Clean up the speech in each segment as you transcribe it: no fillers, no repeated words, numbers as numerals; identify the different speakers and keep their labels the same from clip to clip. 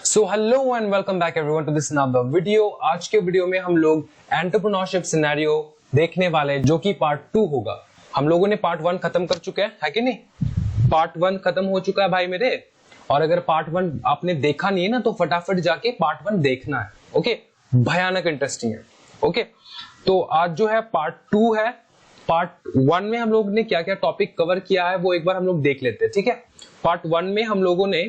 Speaker 1: So hello and welcome back everyone to this another video. आज के video में हम लोग एंटरप्रेन्योरशिप सिनेरियो देखने वाले हैं, जो कि पार्ट 2 होगा। हम लोगों ने पार्ट 1 खत्म कर चुके हैं, है कि नहीं? पार्ट 1 खत्म हो चुका है भाई मेरे। और अगर पार्ट 1 आपने देखा नहीं है ना, तो फटाफट जाके पार्ट 1 देखना है। ओके, भयानक इंटरेस्टिंग है। ओके, तो आज जो है पार्ट 2 है। पार्ट 1 में हम लोग ने क्या क्या टॉपिक कवर किया है वो एक बार हम लोग देख लेते हैं, ठीक है। पार्ट 1 में हम लोगों ने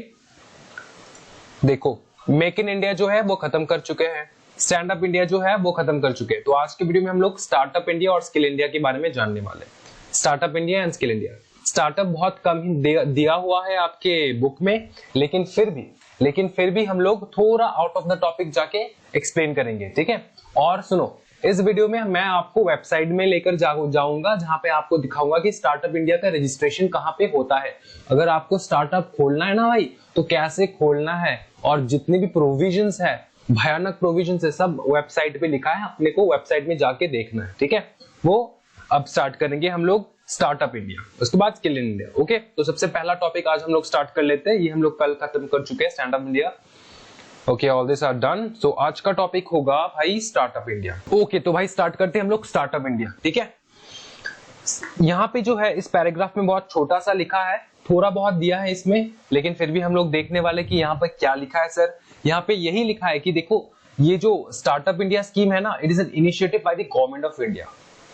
Speaker 1: देखो मेक इन इंडिया जो है वो खत्म कर चुके हैं, स्टैंड अप इंडिया जो है वो खत्म कर चुके हैं। तो आज के वीडियो में हम लोग स्टार्टअप इंडिया और स्किल इंडिया के बारे में जानने वाले हैं। Startup India and skill India. Startup बहुत कम ही दिया हुआ है आपके बुक में, लेकिन फिर भी हम लोग थोड़ा आउट ऑफ द टॉपिक जाके एक्सप्लेन करेंगे, ठीक है। और सुनो, इस वीडियो में मैं आपको वेबसाइट में लेकर जाऊंगा, जहां पे आपको दिखाऊंगा कि स्टार्टअप इंडिया का रजिस्ट्रेशन कहां पे होता है। अगर आपको स्टार्टअप खोलना है ना भाई, तो कैसे खोलना है, और जितने भी प्रोविजंस है, भयानक प्रोविजंस है, सब वेबसाइट पे लिखा है। अपने को वेबसाइट में जाके देखना है, ठीक है। वो अब स्टार्ट करेंगे हम लोग स्टार्टअप इंडिया, उसके बाद स्किल इंडिया। ओके, तो सबसे पहला टॉपिक आज हम लोग स्टार्ट कर लेते हैं। ये हम लोग कल खत्म कर चुके हैं, stand up India. Okay, all this are done. So आज का टॉपिक होगा भाई स्टार्टअप इंडिया। ओके, तो भाई स्टार्ट करते हैं हम लोग स्टार्टअप इंडिया, ठीक है। यहाँ पे जो है इस पैराग्राफ में बहुत छोटा सा लिखा है, थोड़ा बहुत दिया है इसमें, लेकिन फिर भी हम लोग देखने वाले कि यहाँ पे क्या लिखा है। सर यहाँ पे यही लिखा है कि देखो, ये जो स्टार्टअप इंडिया स्कीम है ना, it is an initiative by the government of India,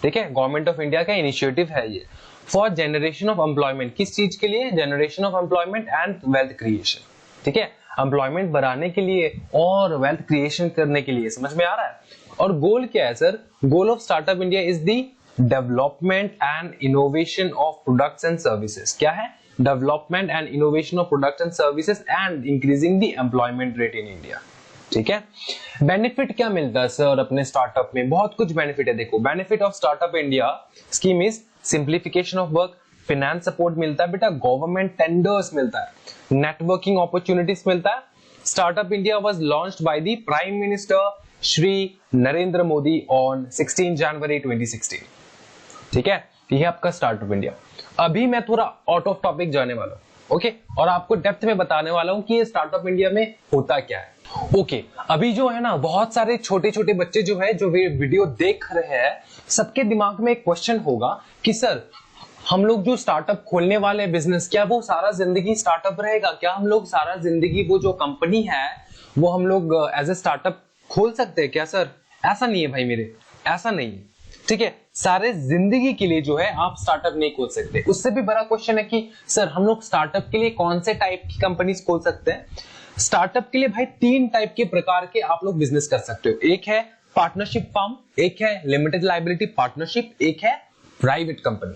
Speaker 1: ठीक है। गवर्नमेंट ऑफ इंडिया का इनिशिएटिव है ये, फॉर जनरेशन ऑफ एम्प्लॉयमेंट। किस चीज के लिए? Generation of employment and wealth creation, ठीक है। एम्प्लॉयमेंट बढ़ाने के लिए और वेल्थ क्रिएशन करने के लिए, समझ में आ रहा है। और गोल क्या है sir? Goal of startup India is the development and innovation of products and services. क्या है? Development and innovation of products and services and increasing the employment rate in India, ठीक है। बेनिफिट क्या मिलता है सर अपने स्टार्टअप में? बहुत कुछ बेनिफिट है। देखो, benefit of startup India scheme is simplification of work, finance support मिलता है बेटा, गवर्नमेंट टेंडर्स मिलता है, नेटवर्किंग अपॉर्चुनिटीज मिलता है। Startup India was launched by the prime minister Shri Narendra Modi on 16 जनवरी 2016, ठीक है। ये आपका स्टार्टअप इंडिया। अभी मैं थोड़ा आउट ऑफ टॉपिक जाने वाला हूं, ओके, और आपको डेप्थ में बताने वाला हूं कि ये स्टार्टअप इंडिया में होता क्या है। ओके, अभी जो है ना, बहुत सारे छोटे छोटे बच्चे जो है, जो वीडियो देख रहे हैं, सबके दिमाग में एक क्वेश्चन होगा कि सर, हम लोग जो स्टार्टअप खोलने वाले बिजनेस, क्या वो सारा जिंदगी स्टार्टअप रहेगा? क्या हम लोग सारा जिंदगी वो जो कंपनी है वो हम लोग एज ए स्टार्टअप खोल सकते हैं क्या सर? ऐसा नहीं है भाई मेरे, ऐसा नहीं है, ठीक है। सारे जिंदगी के लिए जो है आप स्टार्टअप नहीं खोल सकते। उससे भी बड़ा क्वेश्चन है कि सर, हम लोग स्टार्टअप के लिए कौन से टाइप की कंपनीज खोल सकते हैं? स्टार्टअप के लिए भाई 3 टाइप के प्रकार के आप लोग बिजनेस कर सकते हो। एक है पार्टनरशिप फर्म, एक है लिमिटेड लायबिलिटी पार्टनरशिप, एक है प्राइवेट कंपनी,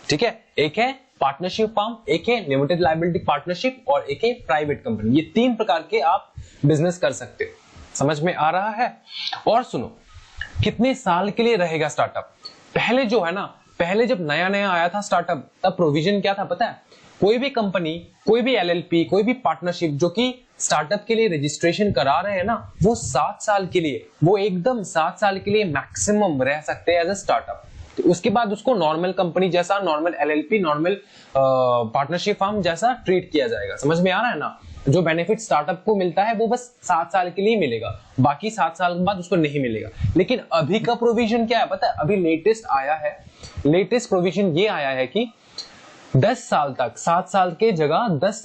Speaker 1: ठीक है। एक है पार्टनरशिप फर्म, एक है लिमिटेड लायबिलिटी पार्टनरशिप और एक है प्राइवेट कंपनी। ये 3 प्रकार के आप बिजनेस कर सकते हो। समझ में आ रहा है? और सुनो, कितने साल के लिए रहेगा स्टार्टअप? पहले जो है ना, पहले जब नया नया आया था स्टार्टअप, तब प्रोविजन क्या था पता है? कोई भी कंपनी, कोई भी एलएलपी, कोई भी पार्टनरशिप जो कि स्टार्टअप के लिए रजिस्ट्रेशन करा रहे हैं ना, वो 7 साल के लिए, वो एकदम 7 साल के लिए मैक्सिमम रह सकते हैं एज ए स्टार्टअप। तो उसके बाद उसको नॉर्मल कंपनी जैसा, normal LLP, normal partnership firm जैसा ट्रीट किया जाएगा। समझ में आ रहा है ना? जो बेनिफिट स्टार्टअप को मिलता है वो बस 7 साल के लिए मिलेगा, बाकी 7 साल के बाद उसको नहीं मिलेगा। लेकिन अभी का प्रोविजन क्या है पता है? अभी लेटेस्ट आया है, लेटेस्ट प्रोविजन ये आया है कि 10 साल तक, 7 साल के जगह 10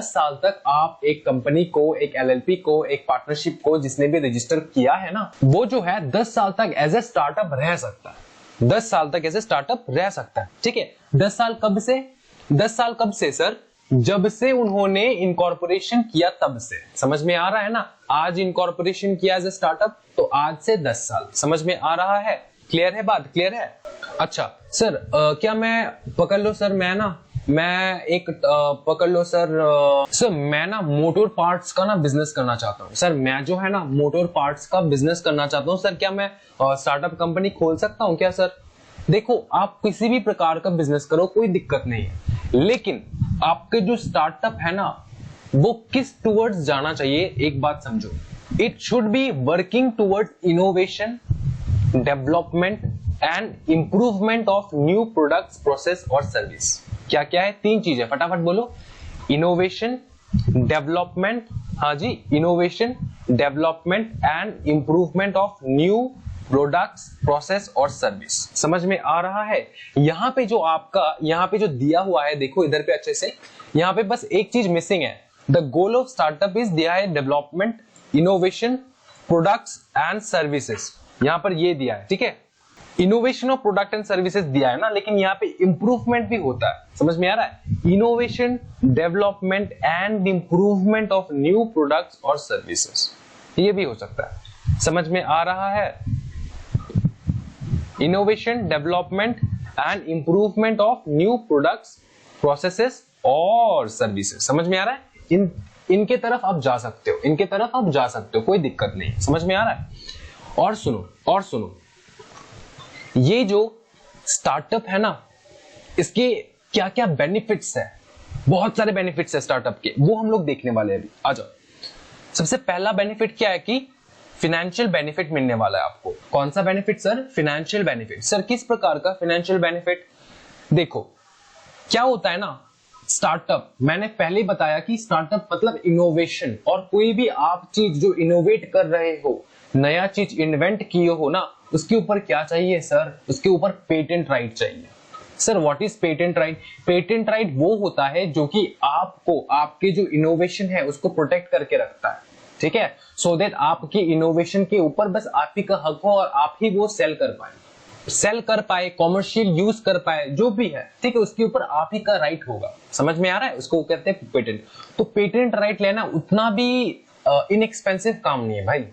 Speaker 1: साल तक आप एक कंपनी को, एक एलएलपी को, एक पार्टनरशिप को, जिसने भी रजिस्टर किया है ना, वो जो है 10 साल तक एज ए स्टार्टअप रह सकता है। 10 साल तक एज ए स्टार्टअप रह सकता है, ठीक है। 10 साल कब से? 10 साल कब से सर? जब से उन्होंने इनकॉर्पोरेशन किया तब से। समझ में आ रहा है ना? आज इनकॉर्पोरेशन किया एज ए स्टार्टअप, तो आज से 10 साल। समझ में आ रहा है? क्लियर है बात? क्लियर है? अच्छा सर, क्या मैं पकड़ लो सर, पकड़ लो सर, मैं ना मोटर पार्ट्स का ना बिजनेस करना चाहता हूँ सर। मैं जो है ना मोटर पार्ट्स का बिजनेस करना चाहता हूँ सर। क्या मैं स्टार्टअप कंपनी खोल सकता हूँ क्या सर? देखो, आप किसी भी प्रकार का बिजनेस करो, कोई दिक्कत नहीं है, लेकिन आपके जो स्टार्टअप है ना, वो किस टुवर्ड्स जाना चाहिए? एक बात समझो, it should be working towards innovation, development and improvement of new products, process और सर्विस। क्या क्या है? 3 चीजें, फटाफट बोलो। इनोवेशन, डेवलपमेंट हाँ जी, innovation, development and improvement of new products, process और सर्विस। समझ में आ रहा है? यहाँ पे जो आपका यहाँ पे जो दिया हुआ है, देखो इधर पे अच्छे से, यहाँ पे बस एक चीज मिसिंग है। The goal of startup is दिया है development, innovation, products and services. यहाँ पर ये दिया है, ठीक है। Innovation of product and services दिया है ना, लेकिन यहाँ पे इंप्रूवमेंट भी होता है। समझ में आ रहा है? Innovation, development and improvement of new products और सर्विसेज, ये भी हो सकता है। समझ में आ रहा है? Innovation, development and improvement of new products, processes और सर्विसेज। समझ में आ रहा है? इनके तरफ आप जा सकते हो, इनके तरफ आप जा सकते हो, कोई दिक्कत नहीं। समझ में आ रहा है? और सुनो, ये जो स्टार्टअप है ना, इसके क्या क्या बेनिफिट्स है, बहुत सारे बेनिफिट्स है स्टार्टअप के, वो हम लोग देखने वाले हैं अभी। आ जाओ। सबसे पहला बेनिफिट क्या है कि फाइनेंशियल बेनिफिट मिलने वाला है आपको। कौन सा benefit sir? Financial benefit. Sir किस प्रकार का फाइनेंशियल बेनिफिट? देखो क्या होता है ना, स्टार्टअप, मैंने पहले बताया कि स्टार्टअप मतलब इनोवेशन, और कोई भी आप चीज जो इनोवेट कर रहे हो, नया चीज इन्वेंट किए हो ना, उसके ऊपर क्या चाहिए सर? उसके ऊपर पेटेंट राइट चाहिए। Sir what is patent right? Patent right वो होता है जो कि आपको, आपके जो इनोवेशन है उसको प्रोटेक्ट करके रखता है, ठीक है, सो दैट आपकी इनोवेशन के ऊपर बस आप ही का हक हो और आप ही वो सेल कर पाए, कॉमर्शियल यूज कर पाए, जो भी है, ठीक है, उसके ऊपर आप ही का राइट होगा। समझ में आ रहा है? उसको कहते हैं पेटेंट। तो पेटेंट राइट लेना उतना भी इनएक्सपेंसिव काम नहीं है भाई,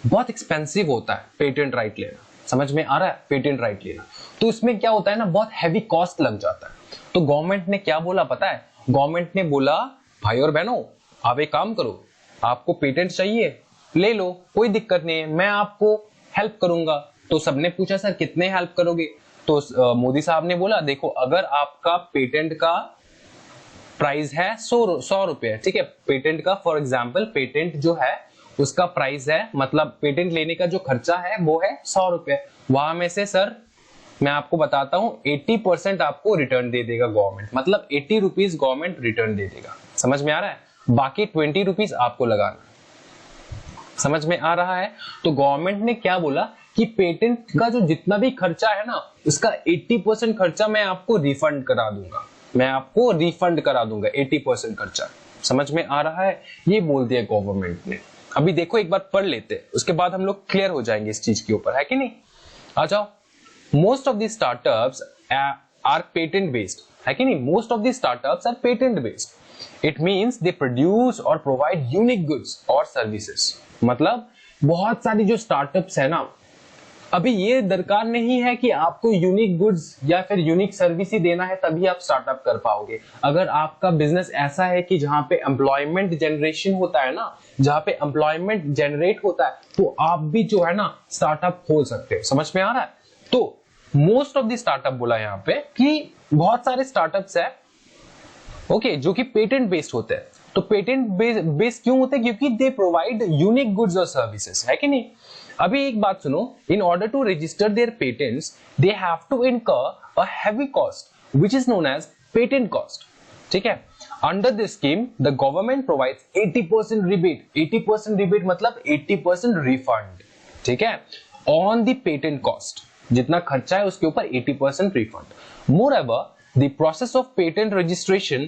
Speaker 1: बहुत एक्सपेंसिव होता है पेटेंट राइट लेना। समझ में आ रहा है? पेटेंट राइट लेना, तो इसमें क्या होता है ना, बहुत हैवी कॉस्ट लग जाता है। तो गवर्नमेंट ने क्या बोला पता है? गवर्नमेंट ने बोला भाई और बहनों, आप एक काम करो, आपको पेटेंट चाहिए ले लो, कोई दिक्कत नहीं है, मैं आपको हेल्प करूंगा। तो सबने पूछा सर कितने हेल्प करोगे? तो मोदी साहब ने बोला देखो, अगर आपका पेटेंट का प्राइस है 100 रुपए, ठीक है, पेटेंट का, फॉर एग्जाम्पल पेटेंट जो है उसका प्राइस है, मतलब पेटेंट लेने का जो खर्चा है वो है 100 रुपए। वहां में से सर मैं आपको बताता हूं 80% आपको रिटर्न दे देगा गवर्नमेंट, मतलब 80 रुपीज गवर्नमेंट रिटर्न दे देगा। समझ में आ रहा है? बाकी 20 रुपीज आपको लगाना। समझ में आ रहा है? तो गवर्नमेंट ने क्या बोला कि पेटेंट का जो जितना भी खर्चा है ना, उसका 80% खर्चा मैं आपको रिफंड करा दूंगा, मैं आपको रिफंड करा दूंगा 80% खर्चा। समझ में आ रहा है? ये बोल दिया गवर्नमेंट ने। अभी देखो एक बार पढ़ लेते हैं, उसके बाद हम लोग क्लियर हो जाएंगे इस चीज के ऊपर, है कि नहीं? आ जाओ। Most of the startups are patent based, है कि नहीं? Most of the startups are patent based. It means they produce और प्रोवाइड यूनिक गुड्स और सर्विसेज। मतलब बहुत सारी जो स्टार्टअप्स है ना, अभी ये दरकार नहीं है कि आपको यूनिक गुड्स या फिर यूनिक सर्विस ही देना है तभी आप स्टार्टअप कर पाओगे। अगर आपका बिजनेस ऐसा है कि जहां पे एम्प्लॉयमेंट जनरेशन होता है ना, जहां पे एम्प्लॉयमेंट जनरेट होता है, तो आप भी जो है ना स्टार्टअप खोल सकते हो। समझ में आ रहा है? तो मोस्ट ऑफ द स्टार्टअप बोला यहाँ पे कि बहुत सारे स्टार्टअप्स है, ओके, जो कि पेटेंट बेस्ड होते हैं। तो पेटेंट बेस्ड क्यों होते हैं? क्योंकि दे प्रोवाइड यूनिक गुड्स और सर्विसेज, है कि नहीं? अभी एक बात सुनो, in order to register their patents they have to incur a heavy cost which is known as patent cost, ठीक है। Under this scheme the government provides 80% rebate, 80% rebate मतलब 80% रिफंड, ठीक है, ऑन द पेटेंट कॉस्ट। जितना खर्चा है उसके ऊपर 80% refund. मोreover the process of patent registration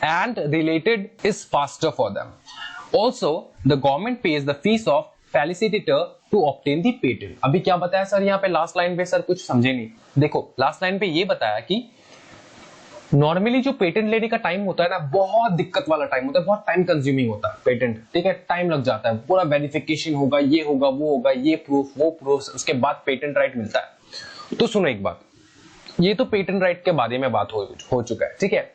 Speaker 1: and related is faster for them. Also the government pays the fees of facilitator to obtain the patent. अभी क्या बताया सर यहाँ पे लास्ट लाइन पे? सर कुछ समझे नहीं। देखो लास्ट लाइन पे ये बताया कि नॉर्मली जो पेटेंट लेने का टाइम होता है ना, बहुत दिक्कत वाला टाइम होता है, बहुत टाइम कंज्यूमिंग होता है पेटेंट, ठीक है, टाइम लग जाता है, पूरा वेरिफिकेशन होगा, ये होगा, वो होगा, ये प्रूफ, वो प्रूफ, उसके बाद पेटेंट राइट मिलता है। तो सुनो एक बात, ये तो पेटेंट राइट के बारे में बात हो चुका है, ठीक है,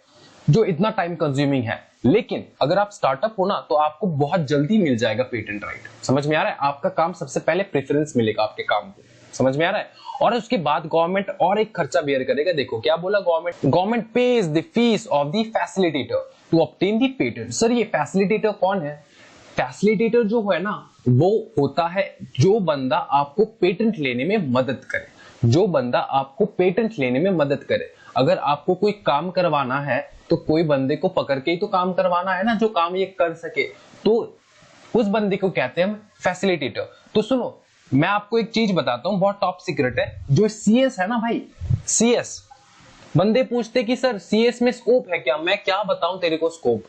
Speaker 1: जो इतना टाइम कंज्यूमिंग है। लेकिन अगर आप स्टार्टअप हो ना, तो आपको बहुत जल्दी मिल जाएगा पेटेंट राइट। समझ में आ रहा है? आपका काम सबसे पहले प्रेफरेंस मिलेगा आपके काम को। समझ में आ रहा है? और उसके बाद गवर्नमेंट और एक खर्चा बेयर करेगा। देखो क्या बोला government pays the fees of the facilitator to obtain the patent. Sir ये फैसिलिटेटर कौन है? फैसिलिटेटर जो है ना, वो होता है जो बंदा आपको पेटेंट लेने में मदद करे, जो बंदा आपको पेटेंट लेने में मदद करे। अगर आपको कोई काम करवाना है तो कोई बंदे को पकड़ के ही तो काम करवाना है ना, जो काम ये कर सके। तो उस बंदे को कहते हैं हम फैसिलिटेटर। तो सुनो, मैं आपको एक चीज बताता हूं, बहुत टॉप सीक्रेट है। जो सीएस है ना भाई, सीएस, बंदे पूछते कि सर सीएस में स्कोप है क्या? मैं क्या बताऊं तेरे को स्कोप?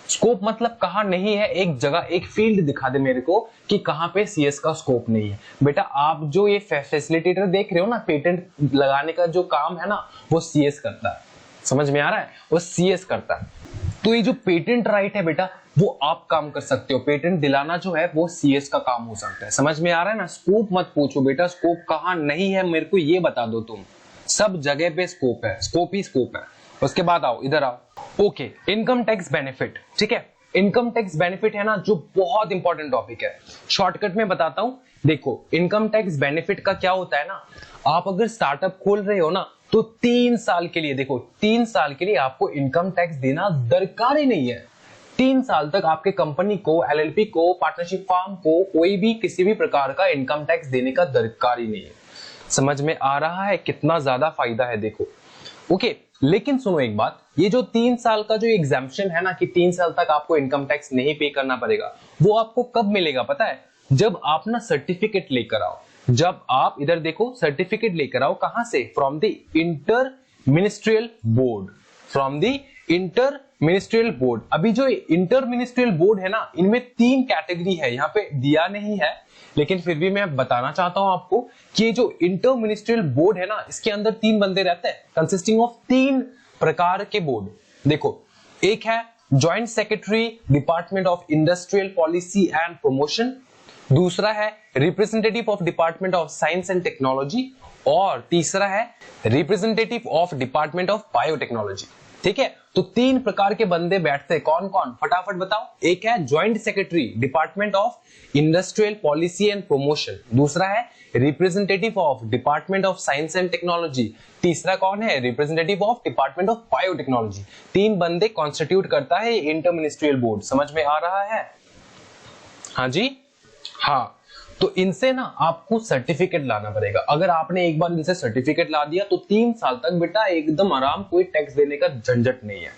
Speaker 1: स्कोप मतलब कहां नहीं है, एक जगह, एक फील्ड दिखा दे मेरे को कि कहां पे सीएस का स्कोप नहीं है। बेटा आप जो ये फैसिलिटेटर देख रहे हो ना, पेटेंट लगाने का जो काम है ना, वो सीएस करता है। समझ में आ रहा है? वो सीएस करता है। तो ये जो पेटेंट राइट है बेटा, वो आप काम कर सकते हो। पेटेंट दिलाना जो है वो सीएस का काम हो सकता है। समझ में आ रहा है ना? स्कोप मत पूछो बेटा, स्कोप कहां नहीं है मेरे को ये बता दो तुम। सब जगह पे स्कोप है, स्कोप ही स्कोप है। उसके बाद आओ, इधर आओ। ओके, इनकम टैक्स बेनिफिट, ठीक है। इनकम टैक्स बेनिफिट है ना, जो बहुत इंपॉर्टेंट टॉपिक है। शॉर्टकट में बताता हूं। देखो, इनकम टैक्स बेनिफिट का क्या होता है ना, आप अगर स्टार्टअप खोल रहे हो ना, तो 3 साल के लिए, देखो 3 साल के लिए आपको इनकम टैक्स देना दरकार ही नहीं है। 3 साल तक आपके कंपनी को, एलएलपी को, पार्टनरशिप फर्म को कोई भी किसी भी प्रकार का इनकम टैक्स देने का दरकार ही नहीं है। समझ में आ रहा है कितना ज्यादा फायदा है? देखो, ओके। लेकिन सुनो एक बात, ये जो 3 साल का जो एग्जाम्पशन है ना, कि 3 साल तक आपको इनकम टैक्स नहीं पे करना पड़ेगा, वो आपको कब मिलेगा पता है? जब आप ना सर्टिफिकेट लेकर आओ। जब आप इधर देखो, सर्टिफिकेट लेकर आओ, कहां से? From the inter ministerial board, from the inter ministerial board. अभी जो इंटर मिनिस्ट्रियल बोर्ड है ना, इनमें 3 कैटेगरी है, यहाँ पे दिया नहीं है, लेकिन फिर भी मैं बताना चाहता हूं आपको कि जो इंटर मिनिस्ट्रियल बोर्ड है ना, इसके अंदर 3 बंदे रहते हैं, कंसिस्टिंग ऑफ 3 प्रकार के बोर्ड। देखो, एक है joint secretary, department of industrial policy and promotion. दूसरा है representative of department of science and technology, और तीसरा है representative of department of biotechnology. ठीक है, तो 3 प्रकार के बंदे बैठते हैं। कौन कौन, फटाफट बताओ। एक है joint secretary, department of industrial policy and promotion. दूसरा है representative of department of science and technology. तीसरा कौन है? Representative of department of biotechnology. 3 बंदे कॉन्स्टिट्यूट करता है इंटर मिनिस्ट्रियल बोर्ड। समझ में आ रहा है? हाँ जी, हाँ। तो इनसे ना आपको सर्टिफिकेट लाना पड़ेगा। अगर आपने एक बार इनसे सर्टिफिकेट ला दिया तो 3 साल तक बेटा एकदम आराम, कोई टैक्स देने का झंझट नहीं है।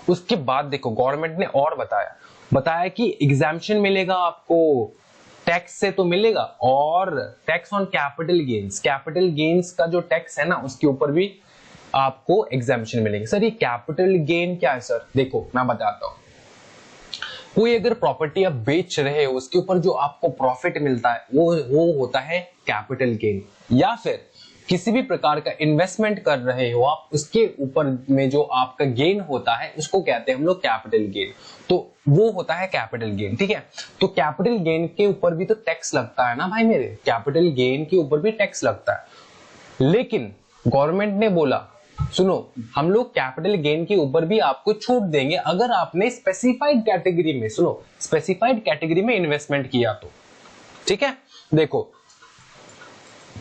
Speaker 1: उसके बाद देखो, गवर्नमेंट ने और बताया कि एग्जाम्पशन मिलेगा आपको, टैक्स से तो मिलेगा, और tax on capital gains, capital gains का जो टैक्स है ना, उसके ऊपर भी आपको एग्जाम्पशन मिलेगी। सर ये कैपिटल गेन क्या है सर? देखो मैं बताता हूं। कोई अगर प्रॉपर्टी आप बेच रहे हो, उसके ऊपर जो आपको प्रॉफिट मिलता है वो होता है कैपिटल गेन। या फिर किसी भी प्रकार का इन्वेस्टमेंट कर रहे हो आप, उसके ऊपर में जो आपका गेन होता है, उसको कहते हैं हम लोग कैपिटल गेन। तो वो होता है कैपिटल गेन। ठीक है, तो कैपिटल गेन के ऊपर भी तो टैक्स लगता है ना भाई मेरे, कैपिटल गेन के ऊपर भी टैक्स लगता है। लेकिन गवर्नमेंट ने बोला, सुनो, हम लोग कैपिटल गेन के ऊपर भी आपको छूट देंगे अगर आपने स्पेसिफाइड कैटेगरी में, सुनो, स्पेसिफाइड कैटेगरी में इन्वेस्टमेंट किया तो। ठीक है, देखो,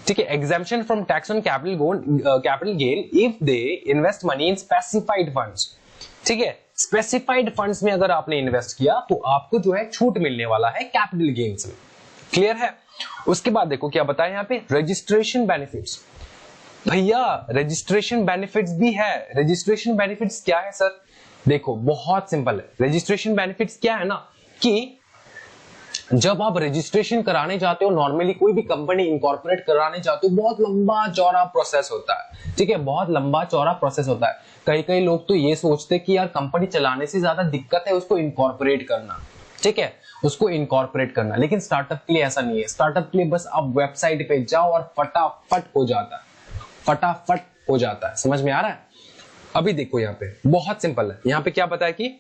Speaker 1: ठीक है, exemption from tax on capital gain if they invest money in specified funds. ठीक है, स्पेसिफाइड फंड्स में अगर आपने इन्वेस्ट किया तो आपको जो है छूट मिलने वाला है कैपिटल गेन्स में। क्लियर है? उसके बाद देखो क्या बताया यहाँ पे, रजिस्ट्रेशन बेनिफिट्स। भैया रजिस्ट्रेशन बेनिफिट्स भी है। रजिस्ट्रेशन बेनिफिट्स क्या है सर? देखो बहुत सिंपल है। रजिस्ट्रेशन बेनिफिट्स क्या है ना, कि जब आप रजिस्ट्रेशन कराने जाते हो, नॉर्मली कोई भी कंपनी इनकॉर्पोरेट कराने जाते हो, बहुत लंबा चौड़ा प्रोसेस होता है। ठीक है, बहुत लंबा चौड़ा प्रोसेस होता है। कई लोग तो ये सोचते कि यार कंपनी चलाने से ज्यादा दिक्कत है उसको इनकॉर्पोरेट करना। ठीक है, उसको इनकॉर्पोरेट करना, लेकिन स्टार्टअप के लिए ऐसा नहीं है। स्टार्टअप के लिए बस आप वेबसाइट पे जाओ और फटाफट हो जाता है, फटाफट हो जाता है। समझ में आ रहा है? अभी देखो यहाँ पे बहुत सिंपल है। यहाँ पे क्या पता है कि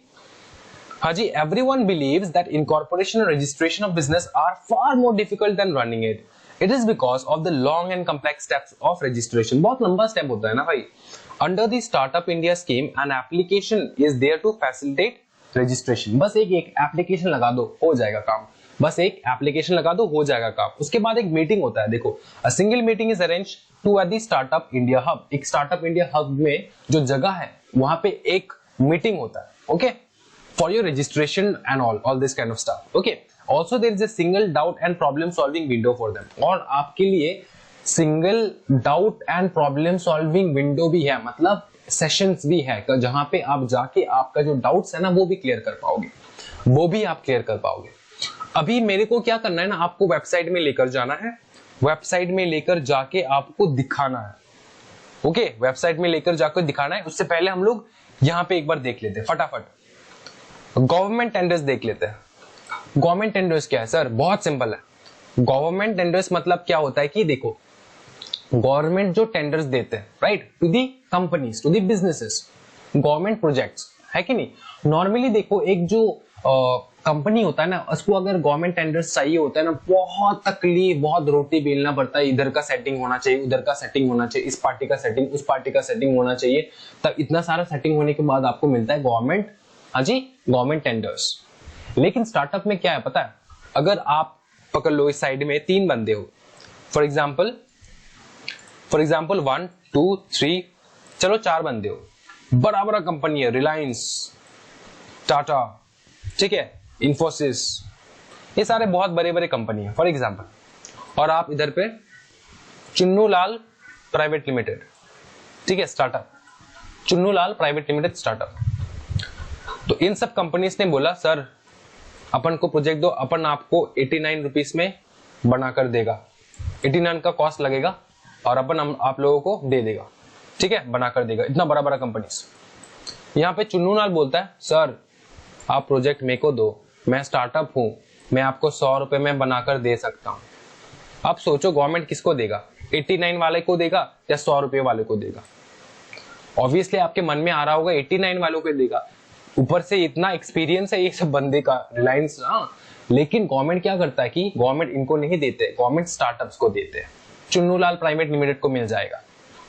Speaker 1: हाँ जी, everyone believes that incorporation and registration of business are far more difficult than running it. It is because of the long and complex steps of registration. बहुत लंबा स्टेप होता है ना भाई। Under the Startup India scheme, an application is there to facilitate registration. बस एक application लगा दो, हो जाएगा काम। बस एक एप्लीकेशन लगा दो, हो जाएगा काम। उसके बाद एक मीटिंग होता है। देखो, a single meeting is arranged to at the Startup India Hub. एक Startup India Hub में जो जगह है, वहां पे एक मीटिंग होता है। Okay, for your registration and all this kind of stuff. Okay. Also there is a single doubt and problem solving window for them. और आपके लिए single doubt and problem solving window भी है, मतलब सेशंस भी है, जहां पे आप जाके आपका जो डाउट्स है ना वो भी क्लियर कर पाओगे। वो भी आप क्लियर कर पाओगे। अभी मेरे को क्या करना है ना, आपको वेबसाइट में लेकर जाना है, वेबसाइट में लेकर जाके आपको दिखाना है। ओके, वेबसाइट में लेकर जाकर दिखाना है। उससे पहले हम लोग यहाँ पे एक बार देख लेते हैं फटाफट, गवर्नमेंट टेंडर्स देख लेते हैं। गवर्नमेंट टेंडर्स क्या है सर? बहुत सिंपल है। गवर्नमेंट टेंडर्स मतलब क्या होता है कि देखो, गवर्नमेंट जो टेंडर्स देते हैं right, to the companies, to the businesses, government projects, है कि नहीं। नॉर्मली देखो, एक जो कंपनी होता है ना, उसको अगर गवर्नमेंट टेंडर्स चाहिए होता है ना, बहुत तकलीफ, बहुत रोटी बेलना पड़ता है। इधर का सेटिंग होना चाहिए, उधर का सेटिंग होना चाहिए, इस पार्टी का सेटिंग, उस पार्टी का सेटिंग होना चाहिए। तब इतना सारा सेटिंग होने के बाद आपको मिलता है गवर्नमेंट, हाँ जी, गवर्नमेंट टेंडर्स। लेकिन स्टार्टअप में क्या है पता है, अगर आप पकड़ लो इस साइड में 3 बंदे हो, फॉर एग्जाम्पल 1 2 3, चलो 4 बंदे हो, बड़ा बड़ा कंपनी है, रिलायंस, टाटा, ठीक है, इंफोसिस, ये सारे बहुत बड़े बड़े कंपनी है फॉर एग्जाम्पल। और आप इधर पे चुन्नू लाल प्राइवेट लिमिटेड, ठीक है, स्टार्टअप, चुन्नू लाल प्राइवेट लिमिटेड स्टार्टअप। तो इन सब कंपनीज ने बोला सर अपन को प्रोजेक्ट दो, अपन आपको 89 रुपीस में बनाकर देगा, 89 का कॉस्ट लगेगा और अपन आप लोगों को दे देगा, ठीक है, बनाकर देगा। इतना बड़ा बड़ा कंपनीज। यहाँ पे चुन्नू लाल बोलता है सर आप प्रोजेक्ट मेरे को दो, मैं स्टार्टअप हूं, मैं आपको 100 रुपए में बनाकर दे सकता हूं। आप सोचो गवर्नमेंट किसको देगा, 89 वाले को देगा या 100 रुपए वाले को देगा? ऑब्वियसली आपके मन में आ रहा होगा 89 वालों को देगा, ऊपर से इतना एक्सपीरियंस है ये सब बंदे का, रिलायंस। हाँ, लेकिन गवर्नमेंट क्या करता है कि गवर्नमेंट इनको नहीं देते, गवर्नमेंट स्टार्टअप्स को देते हैं। चुन्नू लाल प्राइवेट लिमिटेड को मिल जाएगा,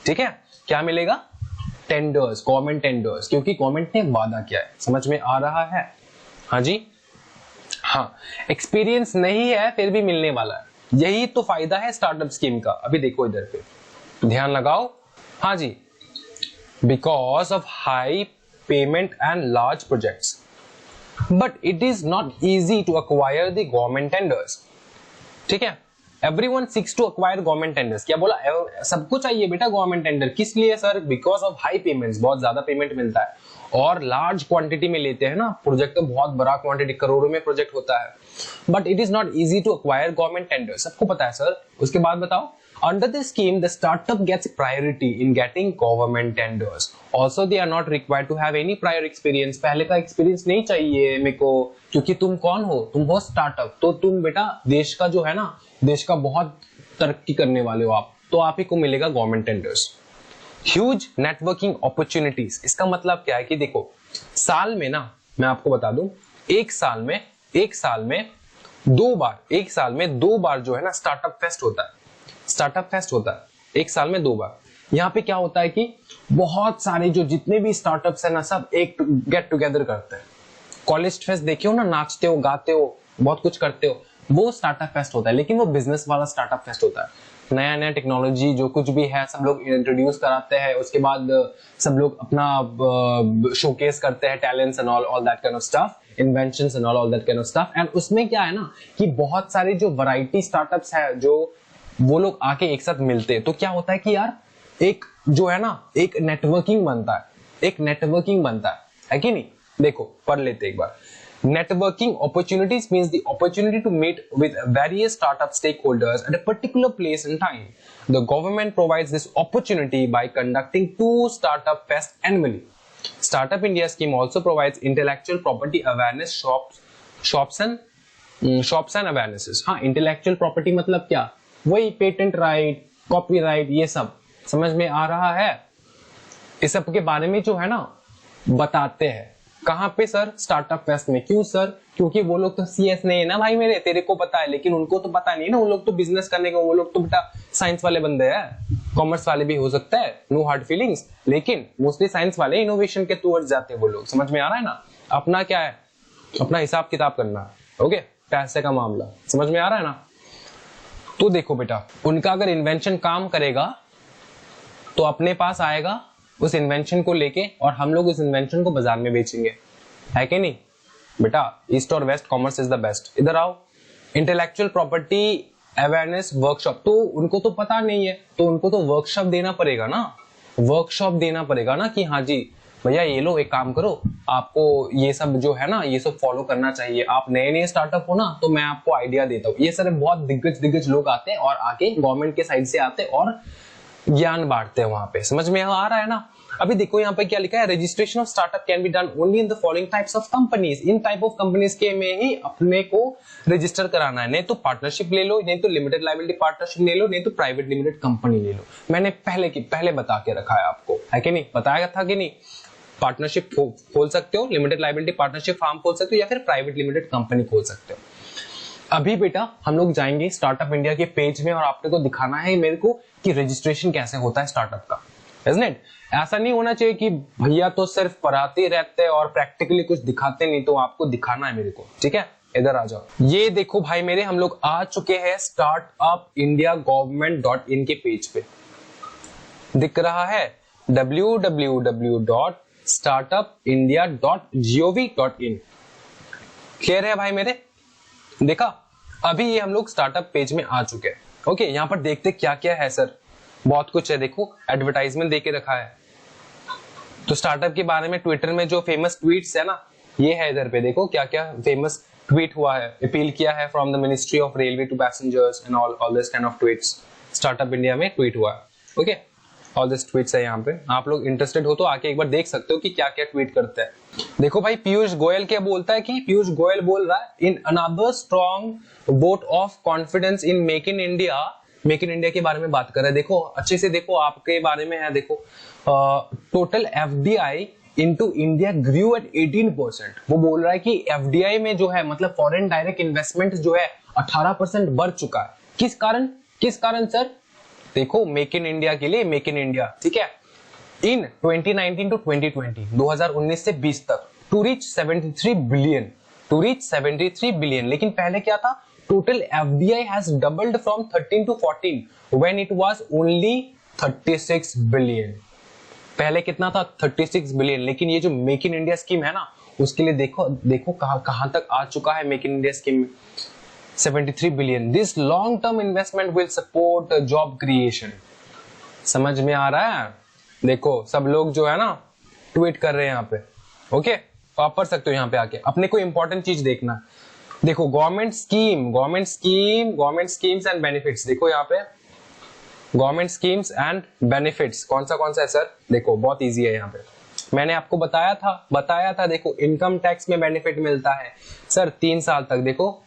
Speaker 1: ठीक है, क्या मिलेगा? टेंडर्स, गवर्नमेंट टेंडर्स, क्योंकि गवर्नमेंट ने वादा किया है। समझ में आ रहा है? हाँ जी, हाँ, एक्सपीरियंस नहीं है फिर भी मिलने वाला है, यही तो फायदा है स्टार्टअप स्कीम का। अभी देखो इधर पे ध्यान लगाओ, हाँ जी, because of high payment and large projects but it is not easy to acquire the government tenders, ठीक है। Everyone seeks to acquire government tenders. क्या बोला? सबको चाहिए बेटा गवर्नमेंट टेंडर। किस लिए sir? Because of high payments, बहुत ज्यादा पेमेंट मिलता है, और लार्ज क्वांटिटी में लेते हैं ना प्रोजेक्ट, तो बहुत बड़ा क्वांटिटी, करोड़ों में प्रोजेक्ट होता है। But it is not easy to acquire government tender, सबको पता है सर। उसके बाद बताओ, under this scheme the startup gets priority in getting government tenders, also they are not required to have any prior experience। पहले का experience नहीं चाहिए मेरे को, क्योंकि तुम कौन हो? तुम हो स्टार्टअप, तो तुम बेटा देश का जो है ना, देश का बहुत तरक्की करने वाले हो आप, तो आप ही को मिलेगा government tenders. Huge networking opportunities, इसका मतलब क्या है कि देखो, साल में ना, मैं आपको बता दूं, एक साल में 2 बार, एक साल में 2 बार जो है ना स्टार्टअप फेस्ट होता है। स्टार्टअप फेस्ट होता है एक साल में 2 बार। यहाँ पे क्या होता है कि बहुत सारे जो जितने भी स्टार्टअप्स है ना, सब एक गेट टुगेदर करते हैं। कॉलेज फेस्ट देखे हो ना, नाचते हो, गाते हो, बहुत कुछ करते हो, वो स्टार्टअप फेस्ट होता है। लेकिन वो बिजनेस वाला स्टार्टअप फेस्ट होता है। नया नया टेक्नोलॉजी जो कुछ भी है सब लोग इंट्रोड्यूस कराते हैं, उसके बाद सब लोग अपना शोकेस करते हैं, talents and all that kind of stuff, inventions and all that kind of stuff. And उसमें क्या है ना कि बहुत सारे जो वैरायटी स्टार्टअप्स है, जो वो लोग आके एक साथ मिलते हैं, तो क्या होता है कि यार एक जो है ना, एक नेटवर्किंग बनता है, एक नेटवर्किंग बनता है कि नहीं? देखो पढ़ लेते एक बार। Networking opportunities means the opportunity to meet with various startup stakeholders at a particular place and time. The government provides this opportunity by conducting 2 startup fests annually. Startup India scheme also provides intellectual property awareness shops and awarenesses. हाँ, intellectual property मतलब क्या? वही patent right, copyright, ये सब समझ में आ रहा है? इस सब के बारे में जो है ना बताते हैं। कहां पे सर? स्टार्टअप फेस्ट में। क्यों सर? क्योंकि वो लोग तो सीएस नहीं है ना भाई मेरे, तेरे को पता है, लेकिन उनको तो पता नहीं ना, उन लोग तो बिजनेस करने का, वो लोग तो बेटा साइंस वाले बंदे हैं, कॉमर्स वाले भी हो सकता है, नो हार्ड फीलिंग्स, लेकिन मोस्टली साइंस वाले इनोवेशन के टूवर्ड्स जाते हैं वो लोग। समझ में आ रहा है ना? अपना क्या है, अपना हिसाब किताब करना है, ओके, पैसे का मामला समझ में आ रहा है ना? तो देखो बेटा, उनका अगर इन्वेंशन काम करेगा तो अपने पास आएगा उस इन्वेंशन को लेके, और हम लोग उस इन्वेंशन को बाजार में बेचेंगे, है कि नहीं बेटा? ईस्ट और west, commerce is the best. इधर आओ, इंटेलेक्चुअल प्रॉपर्टी अवेयरनेस वर्कशॉप, तो उनको तो पता नहीं है, तो उनको तो वर्कशॉप देना पड़ेगा ना, वर्कशॉप देना पड़ेगा ना कि हाँ जी भैया ये लो, एक काम करो, आपको ये सब जो है ना, ये सब फॉलो करना चाहिए, आप नए नए स्टार्टअप हो ना, तो मैं आपको आइडिया देता हूँ। ये सारे बहुत दिग्गज लोग आते हैं और आके गवर्नमेंट के साइड से आते हैं और ज्ञान बांटते हैं वहां पे। समझ में आ रहा है ना? अभी देखो यहाँ पे क्या लिखा है, registration of startup can be done only in the following types of companies. In type of companies के में ही अपने को रजिस्टर कराना है, नहीं तो पार्टनरशिप ले लो, नहीं तो लिमिटेड लायबिलिटी पार्टनरशिप ले लो, नहीं तो प्राइवेट लिमिटेड कंपनी ले लो। मैंने पहले बता के रखा है आपको, है कि नहीं? बताया था कि नहीं? पार्टनरशिप खोल सकते हो, लिमिटेड लायबिलिटी पार्टनरशिप फार्म खोल सकते हो, या फिर प्राइवेट लिमिटेड कंपनी खोल सकते हो। अभी बेटा हम लोग जाएंगे स्टार्टअप इंडिया के पेज में और आपने को दिखाना है मेरे को कि रजिस्ट्रेशन कैसे होता है स्टार्टअप का। Isn't it? ऐसा नहीं होना चाहिए कि भैया तो सिर्फ पढ़ाते रहते हैं और प्रैक्टिकली कुछ दिखाते नहीं, तो आपको दिखाना है मेरे को, ठीक है? इधर आ जाओ। ये देखो भाई मेरे, हम लोग आ चुके हैं स्टार्टअप इंडिया government.in के पेज पे। दिख रहा है www.startupindia.gov.in। क्लियर है भाई मेरे? देखा? अभी ये हम लोग स्टार्टअप पेज में आ चुके हैं। ओके, यहाँ पर देखते क्या क्या है सर। बहुत कुछ है, देखो एडवर्टाइजमेंट देके रखा है। तो स्टार्टअप के बारे में ट्विटर में जो फेमस ट्वीट्स है ना, ये है इधर पे। देखो क्या क्या फेमस ट्वीट हुआ है, अपील किया है from the ministry of railway to passengers and all this kind of tweets. Startup India में ट्वीट हुआ है। ओके, ऑल दिस ट्वीट्स है यहाँ पे। आप लोग इंटरेस्टेड हो तो आके एक बार देख सकते हो कि क्या क्या ट्वीट करते हैं। देखो भाई पीयूष गोयल क्या बोलता है, कि पीयूष गोयल बोल रहा है, in another strong vote of confidence in make in India. Make in India के बारे में बात कर रहे हैं। देखो अच्छे से देखो, आपके बारे में है। देखो टोटल एफडीआई इनटू इंडिया ग्रू एट 18%। वो बोल रहा है कि एफडीआई में जो है, मतलब फॉरेन डायरेक्ट इन्वेस्टमेंट जो है 18% बढ़ चुका है। किस कारण सर? देखो मेक इन इंडिया के लिए, मेक इन इंडिया, ठीक है, इन 2019 टू 2020, 2019 से 20 तक, टू रीच 73 बिलियन। लेकिन पहले क्या था? Total FDI has doubled from 13 to 14 when it was only 36 billion. पहले कितना था? 36 बिलियन। लेकिन ये जो मेक इन इंडिया स्कीम है ना, उसके लिए देखो कहां तक आ चुका है मेक इन इंडिया स्कीम में, 73 billion. This long term investment will support job creation. समझ में आ रहा है? देखो सब लोग जो है ना ट्वीट कर रहे हैं यहाँ पे। ओके, तो आप पढ़ सकते हो यहाँ पे आके। अपने को इंपॉर्टेंट चीज देखना। देखो गवर्नमेंट स्कीम्स एंड बेनिफिट्स। देखो यहाँ पे गवर्नमेंट स्कीम्स एंड बेनिफिट्स कौन सा है सर? देखो बहुत इजी है यहाँ पे, मैंने आपको बताया था। देखो इनकम टैक्स में बेनिफिट मिलता है सर 3 साल तक। देखो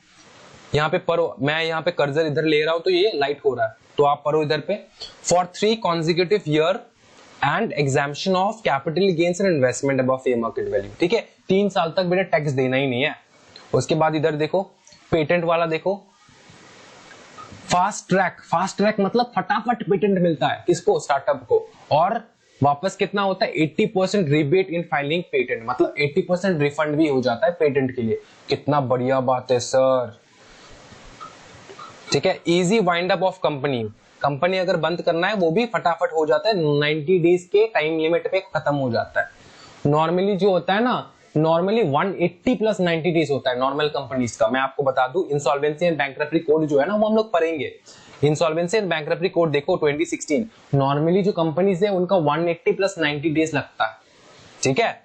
Speaker 1: यहाँ पे पढ़ो, मैं यहाँ पे कर्सर इधर ले रहा हूं तो ये लाइट हो रहा है, तो आप पढ़ो इधर पे। For 3 consecutive year and exemption of capital gains and investment above fair market value. ठीक है, 3 साल तक बेटा टैक्स देना ही नहीं है। उसके बाद इधर देखो पेटेंट वाला, देखो फास्ट ट्रैक मतलब फटाफट पेटेंट मिलता है किसको? स्टार्टअप को। और वापस कितना होता है? 80% रिबेट इन फाइलिंग पेटेंट, मतलब 80% रिफंड भी हो जाता है पेटेंट के लिए। कितना बढ़िया बात है सर। ठीक है, easy wind up of company अगर बंद करना है वो भी फटाफट हो जाता है, 90 डेज के टाइम लिमिट पे खत्म हो जाता है। नॉर्मली जो होता है ना, नॉर्मली 180 प्लस 90 डेज होता है नॉर्मल कंपनीज का। मैं आपको बता दूं, इंसॉल्वेंसी एंड बैंक्रप्टसी कोड जो है ना वो हम लोग पढ़ेंगे। इंसॉल्वेंसी एंड बैंक्रप्टसी कोड देखो 2016, नॉर्मली जो कंपनीज है उनका 180 प्लस 90 डेज लगता है। ठीक है,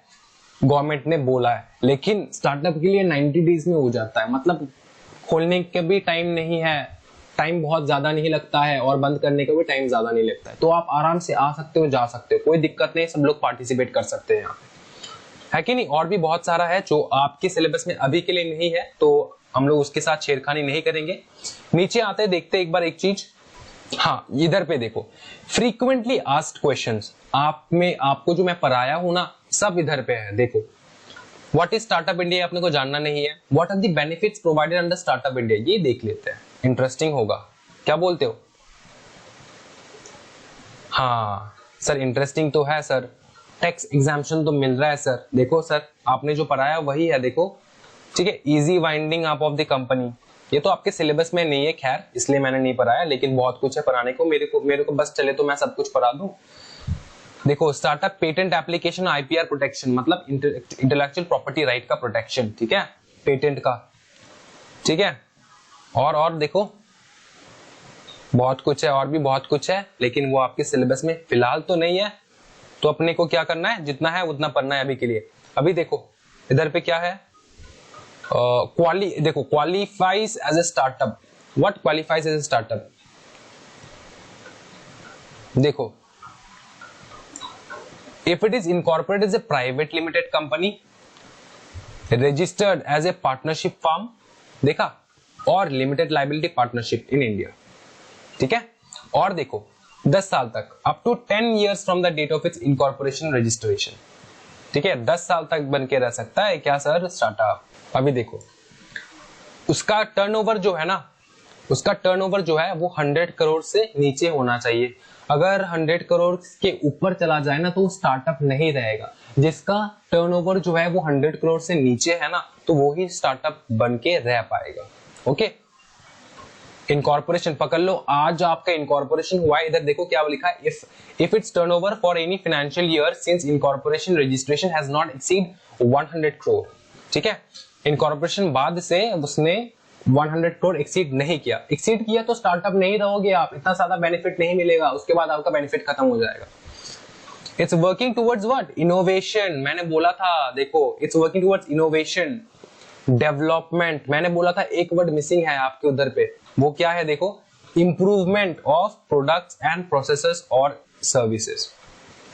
Speaker 1: गवर्नमेंट ने बोला है, लेकिन स्टार्टअप के लिए 90 डेज में हो जाता है। मतलब खोलने के भी टाइम नहीं है, टाइम बहुत ज्यादा नहीं लगता है, और बंद करने का भी टाइम ज्यादा नहीं लगता है। तो आप आराम से आ सकते हो, जा सकते हो, कोई दिक्कत नहीं, सब लोग पार्टिसिपेट कर सकते हैं यहाँ पे, है कि नहीं? और भी बहुत सारा है जो आपके सिलेबस में अभी के लिए नहीं है, तो हम लोग उसके साथ छेड़खानी नहीं करेंगे। नीचे आते हैं, देखते एक बार एक चीज। हाँ, इधर पे देखो फ्रीक्वेंटली आस्क्ड क्वेश्चंस। आपको जो मैं पढ़ाया हूं ना, सब इधर पे है। देखो व्हाट इज स्टार्टअप इंडिया, अपने को जानना नहीं है। What are the benefits provided under startup India, ये देख लेते हैं, इंटरेस्टिंग होगा। क्या बोलते हो? हाँ सर, इंटरेस्टिंग तो है सर। टैक्स एग्जाम्पशन तो मिल रहा है सर। देखो सर, आपने जो पढ़ाया वही है, देखो। ठीक है, easy winding up of the company, ये तो आपके सिलेबस में नहीं है, खैर इसलिए मैंने नहीं पढ़ाया, लेकिन बहुत कुछ है पढ़ाने को। मेरे को बस चले तो मैं सब कुछ पढ़ा दूं। देखो startup patent application IPR protection, मतलब इंटेलेक्चुअल प्रॉपर्टी राइट का प्रोटेक्शन। ठीक है, पेटेंट का। ठीक है, और देखो बहुत कुछ है, और भी बहुत कुछ है, लेकिन वो आपके सिलेबस में फिलहाल तो नहीं है। तो अपने को क्या करना है, जितना है उतना पढ़ना है अभी के लिए। अभी देखो इधर पे क्या है, देखो qualifies as a startup. What qualifies as a startup? देखो if it is incorporated as a private limited company, registered as a partnership firm, देखा, और limited liability partnership in India, ठीक है। और देखो 10 साल तक, up to 10 years from the date of its incorporation registration, ठीक है। 10 साल तक बन के रह सकता है क्या सर स्टार्टअप? अभी देखो उसका टर्नओवर जो है ना, उसका टर्नओवर जो है वो 100 करोड़ से नीचे होना चाहिए। अगर 100 करोड़ के ऊपर चला जाए ना तो वो स्टार्टअप नहीं रहेगा। जिसका टर्नओवर जो है वो 100 करोड़ से नीचे है ना, तो वो ही स्टार्टअप बन के रह पाएगा। ओके, इनकॉर्पोरेशन पकड़ लो, आज आपका इनकॉर्पोरेशन हुआ है। इधर देखो क्या लिखा है, if it's turnover for any financial year since incorporation registration has not exceed 100 crore, ठीक है। इनकॉर्पोरेशन बाद से उसने 100 करोड़ एक्सीड नहीं किया, एक्सीड किया तो स्टार्टअप नहीं रहोगे आप, इतना ज्यादा बेनिफिट नहीं मिलेगा, उसके बाद आपका बेनिफिट खत्म हो जाएगा। It's working towards what? Innovation. मैंने बोला था, देखो it's working towards innovation, development. मैंने बोला था एक वर्ड मिसिंग है आपके उधर पे, वो क्या है? देखो improvement of products and processes और सर्विसेज,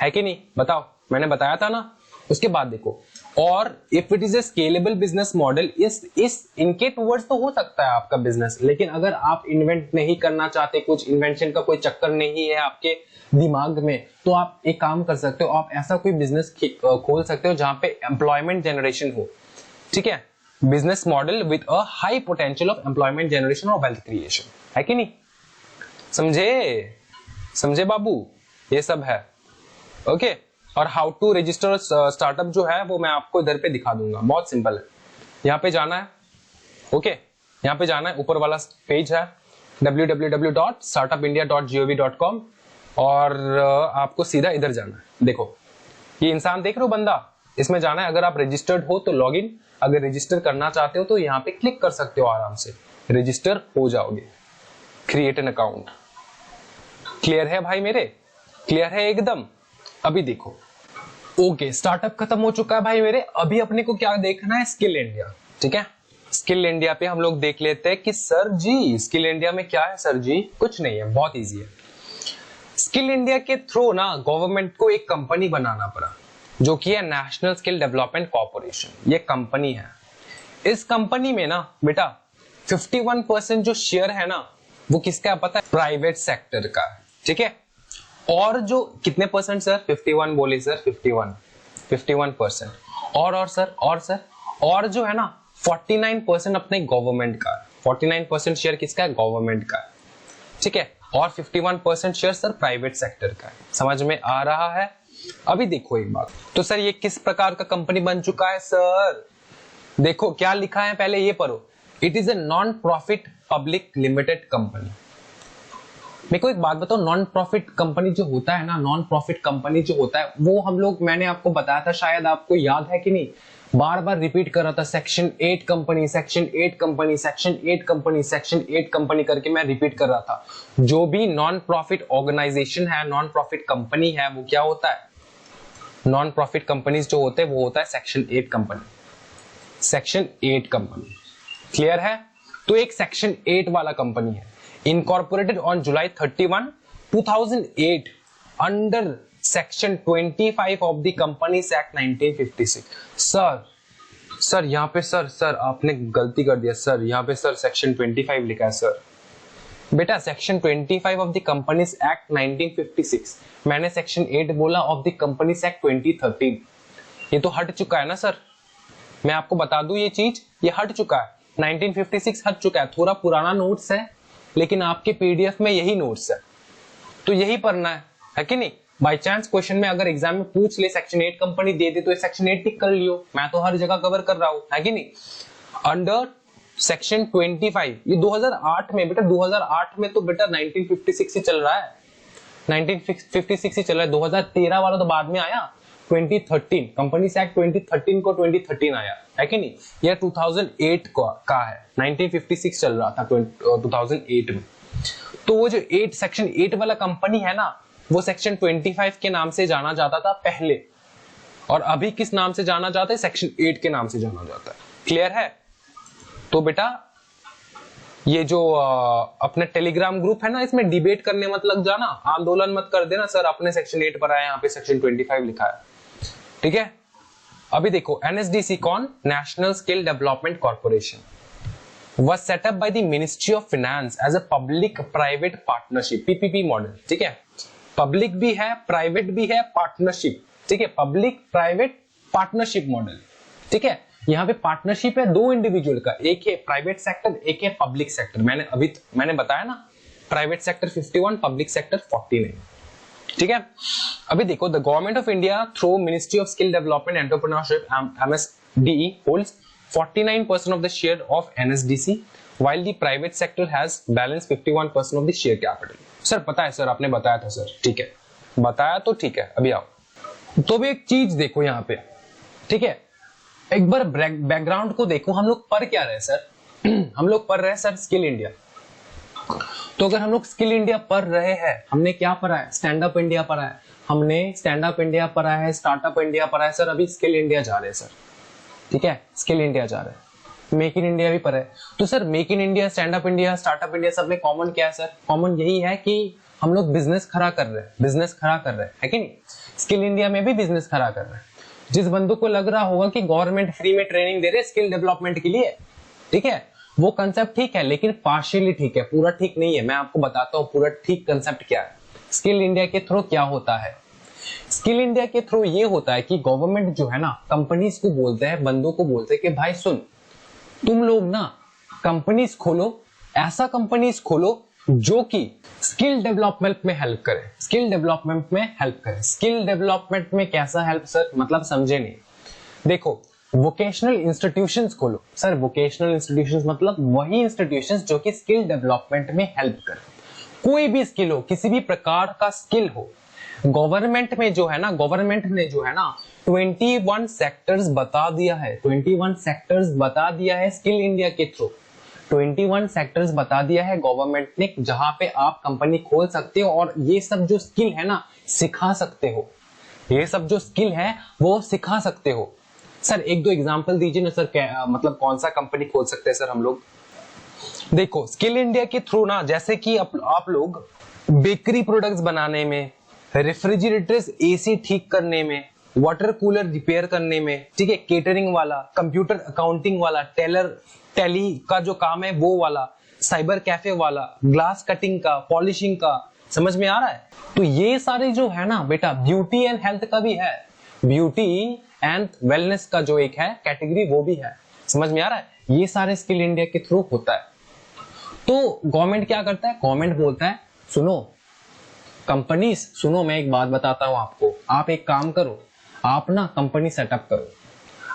Speaker 1: है कि नहीं? बताओ, मैंने बताया था ना। उसके बाद देखो, और if it is a scalable business model, इस इनके टुवर्ड्स तो हो सकता है आपका बिजनेस, लेकिन अगर आप इन्वेंट नहीं करना चाहते, कुछ इन्वेंशन का कोई चक्कर नहीं है आपके दिमाग में, तो आप एक काम कर सकते हो, आप ऐसा कोई बिजनेस खोल सकते हो जहां पे एम्प्लॉयमेंट जनरेशन हो, ठीक है। Business model with a high potential of employment generation और वेल्थ क्रिएशन, है कि नहीं? समझे बाबू, ये सब है। ओके, और हाउ टू रजिस्टर स्टार्टअप जो है वो मैं आपको इधर पे दिखा दूंगा, बहुत सिंपल है। यहाँ पे जाना है, ओके, यहाँ पे जाना है, ऊपर वाला पेज है www.startupindia.gov.com, और आपको सीधा इधर जाना है। देखो ये इंसान देख रहे हो, बंदा, इसमें जाना है। अगर आप रजिस्टर्ड हो तो लॉग इन, अगर रजिस्टर करना चाहते हो तो यहाँ पे क्लिक कर सकते हो, आराम से रजिस्टर हो जाओगे। Create an account. क्लियर है भाई मेरे? क्लियर है एकदम? अभी देखो, ओके, स्टार्टअप खत्म हो चुका है भाई मेरे। अभी अपने को क्या देखना है? स्किल इंडिया, ठीक है। स्किल इंडिया पे हम लोग देख लेते हैं कि सर जी स्किल इंडिया में क्या है। सर जी कुछ नहीं है, बहुत इजी है। स्किल इंडिया के थ्रू ना गवर्नमेंट को एक कंपनी बनाना पड़ा, जो कि है नेशनल स्किल डेवलपमेंट कॉर्पोरेशन। ये कंपनी है। इस कंपनी में ना बेटा 51% जो शेयर है ना, वो किसका है पता है? प्राइवेट सेक्टर का, ठीक है। और जो कितने परसेंट सर? 51 बोले सर, 51%। और जो है ना 49% अपने गवर्नमेंट का। 49% शेयर किसका है? गवर्नमेंट का, ठीक है। और 51% शेयर सर प्राइवेट सेक्टर का है। समझ में आ रहा है? अभी देखो एक बात, तो सर ये किस प्रकार का कंपनी बन चुका है सर? देखो क्या लिखा है, पहले ये पढ़ो। It is a non profit public limited company. मेरे को एक बात बताओ, नॉन प्रॉफिट कंपनी जो होता है ना, नॉन प्रॉफिट कंपनी जो होता है वो हम लोग, मैंने आपको बताया था, शायद आपको याद है कि नहीं, बार बार रिपीट कर रहा था, section 8 company, section 8 company, section 8 company, section 8 company करके मैं रिपीट कर रहा था। जो भी नॉन प्रॉफिट ऑर्गेनाइजेशन है, नॉन प्रॉफिट कंपनी है, वो क्या होता है? नॉन प्रॉफिट कंपनीज जो होते हैं वो होता है section 8 company. Section 8 company, clear है? तो एक सेक्शन 8 वाला कंपनी है, incorporated on July 31, 2008 under section 25 of the Companies Act 1956। Sir यहाँ पे सर आपने गलती कर दिया सर, यहाँ पे सर सेक्शन 25 लिखा है सर। बेटा section 25 of the companies act 1956, मैंने सेक्शन 8 बोला ऑफ द कंपनीज एक्ट 2013। ये तो हट चुका है ना सर, मैं आपको बता दूं ये चीज, ये हट चुका है। 1956 हट चुका है, थोड़ा पुराना नोट्स है, लेकिन आपके पीडीएफ में यही नोट्स है, तो यही पढ़ना है कि नहीं? बाय चांस क्वेश्चन में अगर एग्जाम में पूछ ले सेक्शन 8 कंपनी दे दे तो सेक्शन 8 टिक कर लियो, मैं तो हर जगह कवर कर रहा हूं, है कि नहीं? अंडर सेक्शन 25, ये 2008 में, बेटा 2008 में तो बेटा 1956 ही चल रहा है, 1956 ही चल रहा है। 2013 वाला तो बाद में आया, 2013 कंपनीज एक्ट 2013 को 2013 आया, है कि नहीं? यह 2008 का है, 1956 चल रहा था 2008 में। तो वो जो 8 सेक्शन 8 वाला कंपनी है ना, वो सेक्शन 25 के नाम से जाना जाता था पहले, और अभी किस नाम से जाना जाता है? सेक्शन 8 के नाम से जाना जाता है। क्लियर है? तो बेटा ये जो अपने टेलीग्राम ग्रुप है ना, इसमें डिबेट करने मत लग जाना, आंदोलन मत कर देना सर आपने सेक्शन 8 पढ़ा है, यहाँ पे सेक्शन 25 लिखा है। ठीक है, अभी देखो एनएसडीसी कौन? National skill development corporation was set up by the Ministry of Finance as a public private partnership PPP model. ठीक है, पब्लिक भी है, प्राइवेट भी है, पार्टनरशिप। ठीक है, पब्लिक प्राइवेट पार्टनरशिप मॉडल। ठीक है, यहाँ पे पार्टनरशिप है दो इंडिविजुअल का, एक है प्राइवेट सेक्टर, एक है पब्लिक सेक्टर। मैंने बताया ना, प्राइवेट सेक्टर 51, पब्लिक सेक्टर 49। ठीक है, अभी देखो the government of India through ministry of skill development entrepreneurship MSDE holds 49% of the share of NSDC, while the private sector has balanced 51% of the share capital। Sir पता है sir, आपने बताया था sir. ठीक है, बताया तो ठीक है, अभी आओ तो भी एक चीज देखो यहाँ पे। ठीक है, एक बार बैकग्राउंड को देखो, हम लोग पढ़ क्या रहे सर? हम लोग पढ़ रहे हैं सर स्किल इंडिया। तो अगर हम लोग स्किल इंडिया पढ़ रहे हैं, हमने क्या पढ़ा है? स्टैंड अप इंडिया पढ़ा है, हमने स्टैंड अप इंडिया पढ़ा है, स्टार्टअप इंडिया पढ़ा है सर। अभी स्किल इंडिया जा रहे हैं सर। ठीक है, स्किल इंडिया जा रहे हैं, मेक इन इंडिया भी पढ़ा है। तो sir make in India, stand up India, startup India सब में कॉमन क्या है सर? कॉमन यही है कि हम लोग बिजनेस खड़ा कर रहे हैं, बिजनेस खड़ा कर रहे हैं, है कि नहीं? स्किल इंडिया में भी बिजनेस खड़ा कर रहे हैं। जिस बंदों को लग रहा होगा कि गवर्नमेंट फ्री में ट्रेनिंग दे रहे हैं स्किल डेवलपमेंट के लिए, ठीक है, वो कंसेप्ट ठीक है, लेकिन पार्शियली ठीक है, पूरा ठीक नहीं है। मैं आपको बताता हूँ पूरा ठीक कंसेप्ट क्या है। स्किल इंडिया के थ्रू क्या होता है? स्किल इंडिया के थ्रू ये होता है कि गवर्नमेंट जो है ना, कंपनीज को बोलते हैं, बंदों को बोलते हैं कि भाई सुन, तुम लोग ना कंपनीज खोलो, ऐसा कंपनीज खोलो जो कि स्किल डेवलपमेंट में हेल्प करे। स्किल डेवलपमेंट में हेल्प करे। स्किल डेवलपमेंट में कैसा हेल्प सर? मतलब समझे नहीं। देखो, वोकेशनल इंस्टीट्यूशंस खोलो। सर वोकेशनल इंस्टीट्यूशंस मतलब वही इंस्टीट्यूशंस जो कि स्किल डेवलपमेंट में हेल्प करे। कोई भी स्किल हो, किसी भी प्रकार का स्किल हो। गवर्नमेंट में जो है ना, गवर्नमेंट ने जो है ना 21 सेक्टर्स बता दिया है, 21 सेक्टर्स बता दिया है स्किल इंडिया के थ्रू। 21 सेक्टर्स बता दिया है गवर्नमेंट ने, जहां पे आप कंपनी खोल सकते हो और ये सब जो स्किल है ना सिखा सकते हो। ये सब जो स्किल है वो सिखा सकते हो। सर एक दो एग्जांपल दीजिए ना सर, मतलब कौन सा कंपनी खोल सकते हैं सर हम लोग? देखो स्किल इंडिया के थ्रू ना, जैसे कि आप लोग बेकरी प्रोडक्ट्स बनाने में, रेफ्रिजरेटर्स एसी ठीक करने में, वाटर कूलर रिपेयर करने में, ठीक है, केटरिंग वाला, कंप्यूटर अकाउंटिंग वाला, टैली का जो काम है वो वाला, साइबर कैफे वाला, ग्लास कटिंग का, पॉलिशिंग का, समझ में आ रहा है? तो ये सारे जो है ना बेटा, ब्यूटी एंड हेल्थ का भी है, ब्यूटी एंड वेलनेस का जो एक है कैटेगरी वो भी है, समझ में आ रहा है? ये सारे स्किल इंडिया के थ्रू होता है। तो गवर्नमेंट क्या करता है? गवर्नमेंट बोलता है सुनो कंपनीज, सुनो मैं एक बात बताता हूं आपको, आप एक काम करो, आप ना कंपनी सेटअप करो,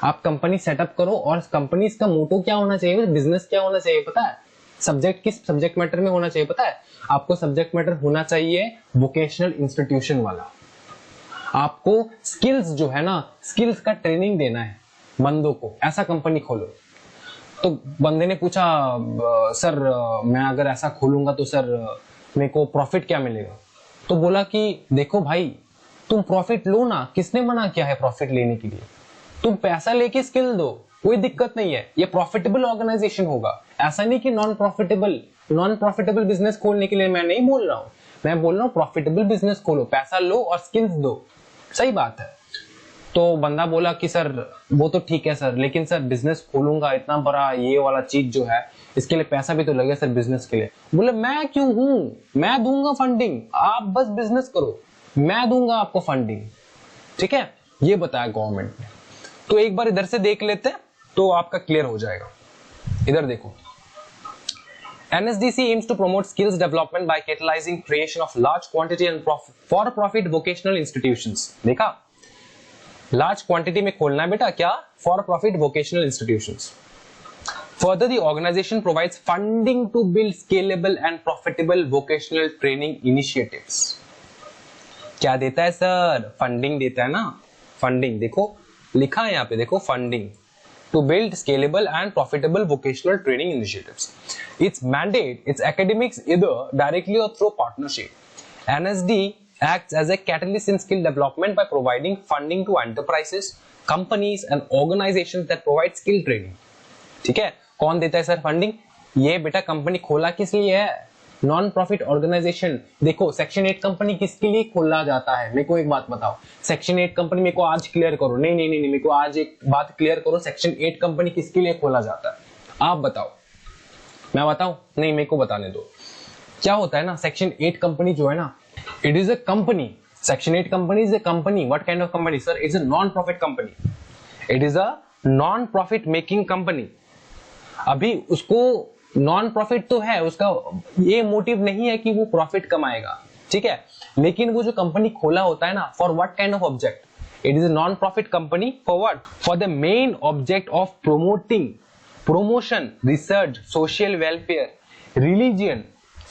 Speaker 1: आप कंपनी सेटअप करो। और कंपनीज का मोटो क्या होना चाहिए, बिजनेस क्या होना चाहिए पता है? सब्जेक्ट किस सब्जेक्ट मैटर में होना चाहिए पता है? आपको सब्जेक्ट मैटर होना चाहिए वोकेशनल इंस्टीट्यूशन वाला। आपको स्किल्स जो है ना, स्किल्स का ट्रेनिंग देना है बंदों को, ऐसा कंपनी खोलो। तो बंदे ने पूछा सर मैं अगर ऐसा खोलूंगा तो सर मेरे को प्रॉफिट क्या मिलेगा? तो बोला कि देखो भाई तुम प्रॉफिट लो ना, किसने मना किया है प्रॉफिट लेने के लिए? तुम पैसा लेके स्किल दो, कोई दिक्कत नहीं है, ये प्रॉफिटेबल ऑर्गेनाइजेशन होगा। ऐसा नहीं कि नॉन प्रॉफिटेबल बिजनेस खोलने के लिए मैं नहीं बोल रहा हूं, मैं बोल रहा हूं प्रॉफिटेबल बिजनेस खोलो, पैसा लो और स्किल्स दो। सही बात है। तो बंदा बोला कि सर वो तो ठीक है सर, लेकिन सर बिजनेस खोलूंगा इतना बड़ा ये वाला चीज जो है, इसके लिए पैसा भी तो लगेगा सर बिजनेस के लिए। बोले मैं क्यों हूं, मैं दूंगा फंडिंग, आप बस बिजनेस करो, मैं दूंगा आपको फंडिंग। ठीक है, ये बताया गवर्नमेंट ने। तो एक बार इधर से देख लेते हैं तो आपका क्लियर हो जाएगा। इधर देखो, NSDC aims to promote skills development by catalyzing creation of large quantity and for-profit vocational institutions। देखा, लार्ज क्वांटिटी में खोलना है बेटा, क्या? For profit vocational institutions. Further, the organization provides funding to build scalable and profitable vocational training initiatives। क्या देता है sir? Funding देता है ना, फंडिंग देखो लिखा है यहाँ पे, देखो funding to build scalable and profitable vocational training initiatives. Its mandate, its academics either directly or through partnership. NSD acts as a catalyst in skill development by providing funding to enterprises, companies and organizations that provide skill training. ठीक है, कौन देता है sir funding? ये बेटा company खोला किस लिए है? Non profit organisation. देखो सेक्शन 8 कंपनी किसके लिए खोला जाता है? मेरे को एक बात बताओ, सेक्शन 8 कंपनी मेरे को आज क्लियर करो। नहीं नहीं नहीं, मेरे को आज एक बात क्लियर करो, सेक्शन 8 कंपनी किसके लिए खोला जाता है? आप बताओ। मैं बताऊं? नहीं, मेरे को बताने दो। क्या होता है ना, सेक्शन 8 कंपनी जो है ना, it is a company. Section 8 company is a company. What kind of company sir? It's a non profit company. It is a non profit making company. अभी उसको नॉन प्रॉफिट तो है, उसका ये मोटिव नहीं है कि वो प्रॉफिट कमाएगा, ठीक है, लेकिन वो जो कंपनी खोला होता है ना, for what kind of object? It is a non profit company for what? For the main object of promotion, research, social welfare, religion,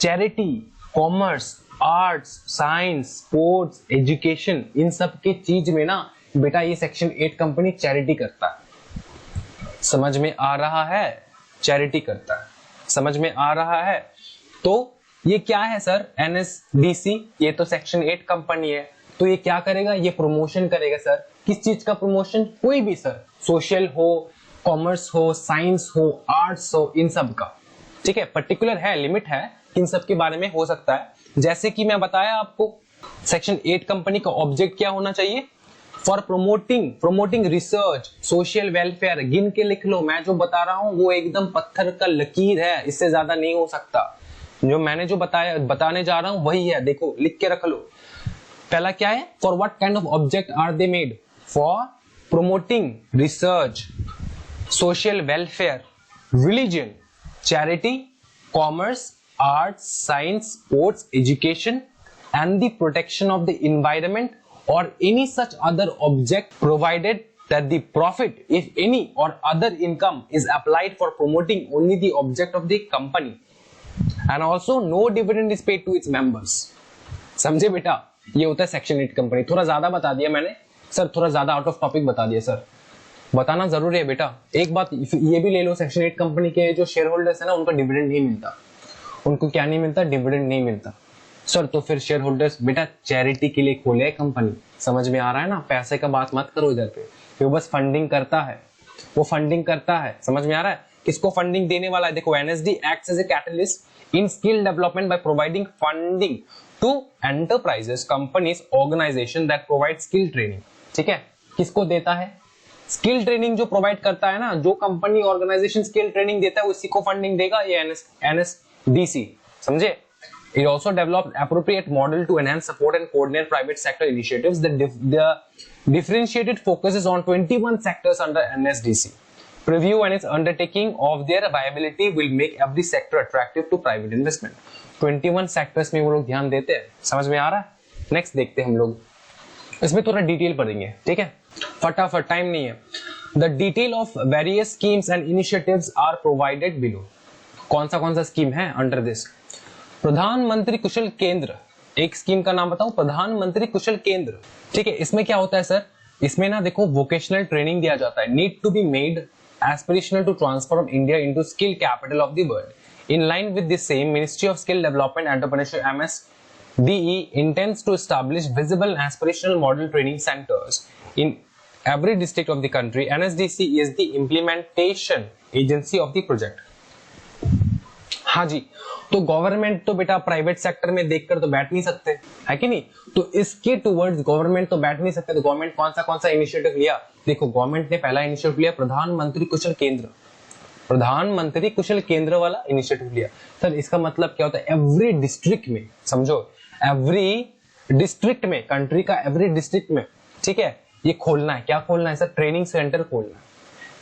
Speaker 1: charity, commerce, arts, science, sports, education, इन सब के चीज में ना बेटा ये सेक्शन 8 कंपनी चैरिटी करता है। समझ में आ रहा है? चैरिटी करता है, समझ में आ रहा है? तो ये क्या है सर? NSDC, ये तो सेक्शन 8 कंपनी है, तो ये क्या करेगा? ये प्रमोशन करेगा सर। किस चीज का प्रमोशन? कोई भी सर, सोशल हो, कॉमर्स हो, साइंस हो, आर्ट्स हो, इन सब का, ठीक है। पर्टिकुलर है, लिमिट है, इन सब के बारे में हो सकता है। जैसे कि मैं बताया आपको, सेक्शन 8 कंपनी का ऑब्जेक्ट क्या होना चाहिए? For promoting research, social welfare. गिन के लिख लो, मैं जो बता रहा हूं वो एकदम पत्थर का लकीर है, इससे ज्यादा नहीं हो सकता। जो मैंने जो बताने जा रहा हूं वही है, देखो लिख के रख लो। पहला क्या है? For what kind of object are they made? For promoting research, social welfare, religion, charity, commerce, arts, science, sports, education, and the protection of the environment or any such other object, provided that the profit, if any, or other income is applied for promoting only the object of the company, and also no dividend is paid to its members. समझे बेटा? ये होता है section 8 company. थोड़ा ज्यादा बता दिया मैंने सर, थोड़ा ज्यादा आउट ऑफ टॉपिक बता दिया सर, बताना जरूरी है बेटा। एक बात ये भी ले लो, सेक्शन 8 कंपनी के जो शेयर होल्डर्स है ना, उनको डिविडेंड नहीं मिलता। उनको क्या नहीं मिलता? डिविडेंड नहीं मिलता सर। तो फिर शेयर होल्डर्स बेटा चैरिटी के लिए खोले है कंपनी, समझ में आ रहा है ना? पैसे का बात मत करो इधर पे, वो बस फंडिंग करता है, वो फंडिंग करता है, समझ में आ रहा है? किसको फंडिंग देने वाला है? देखो, NSD acts as a catalyst in skill development by providing funding to enterprises, companies, organizations that provide skill training, ठीक है। किसको देता है? स्किल ट्रेनिंग जो प्रोवाइड करता है ना, जो कंपनी ऑर्गेनाइजेशन स्किल ट्रेनिंग देता है उसी को फंडिंग देगा ये NSDC, समझे? It also developed appropriate model to enhance support and coordinate private sector initiatives. The differentiated focuses on 21 sectors under NSDC. Preview and its undertaking of their viability will make every sector attractive to private investment. 21 sectors में वो लोग ध्यान देते हैं, समझ में आ रहा है? नेक्स्ट देखते हैं हम लोग, इसमें थोड़ा डिटेल पढ़ेंगे, ठीक है, फटाफट, टाइम नहीं है। The detail of various schemes and initiatives are provided below. कौन सा स्कीम है अंडर दिस? प्रधानमंत्री कुशल केंद्र, एक स्कीम का नाम बताऊं, प्रधानमंत्री कुशल केंद्र, ठीक है। इसमें क्या होता है सर? इसमें ना देखो वोकेशनल ट्रेनिंग दिया जाता है। Need to be made aspirational to transform India into skill capital of the world. In line with the same, ministry of skill development entrepreneurship MSDE intends to establish visible aspirational model training centers in every district of the country. NSDC is the implementation agency of the project. हाँ जी, तो government तो बेटा private sector में देखकर तो बैठ नहीं सकते, है कि नहीं? तो इसके टुवर्ड्स गवर्नमेंट तो बैठ नहीं सकते। तो गवर्नमेंट कौन सा इनिशिएटिव लिया? देखो, गवर्नमेंट ने पहला इनिशिएटिव लिया प्रधानमंत्री कुशल केंद्र, प्रधानमंत्री कुशल केंद्र वाला इनिशिएटिव लिया। सर इसका मतलब क्या होता है? एवरी डिस्ट्रिक्ट में, समझो, एवरी डिस्ट्रिक्ट में, कंट्री का एवरी डिस्ट्रिक्ट में, ठीक है, ये खोलना है। क्या खोलना है सर? ट्रेनिंग सेंटर खोलना है,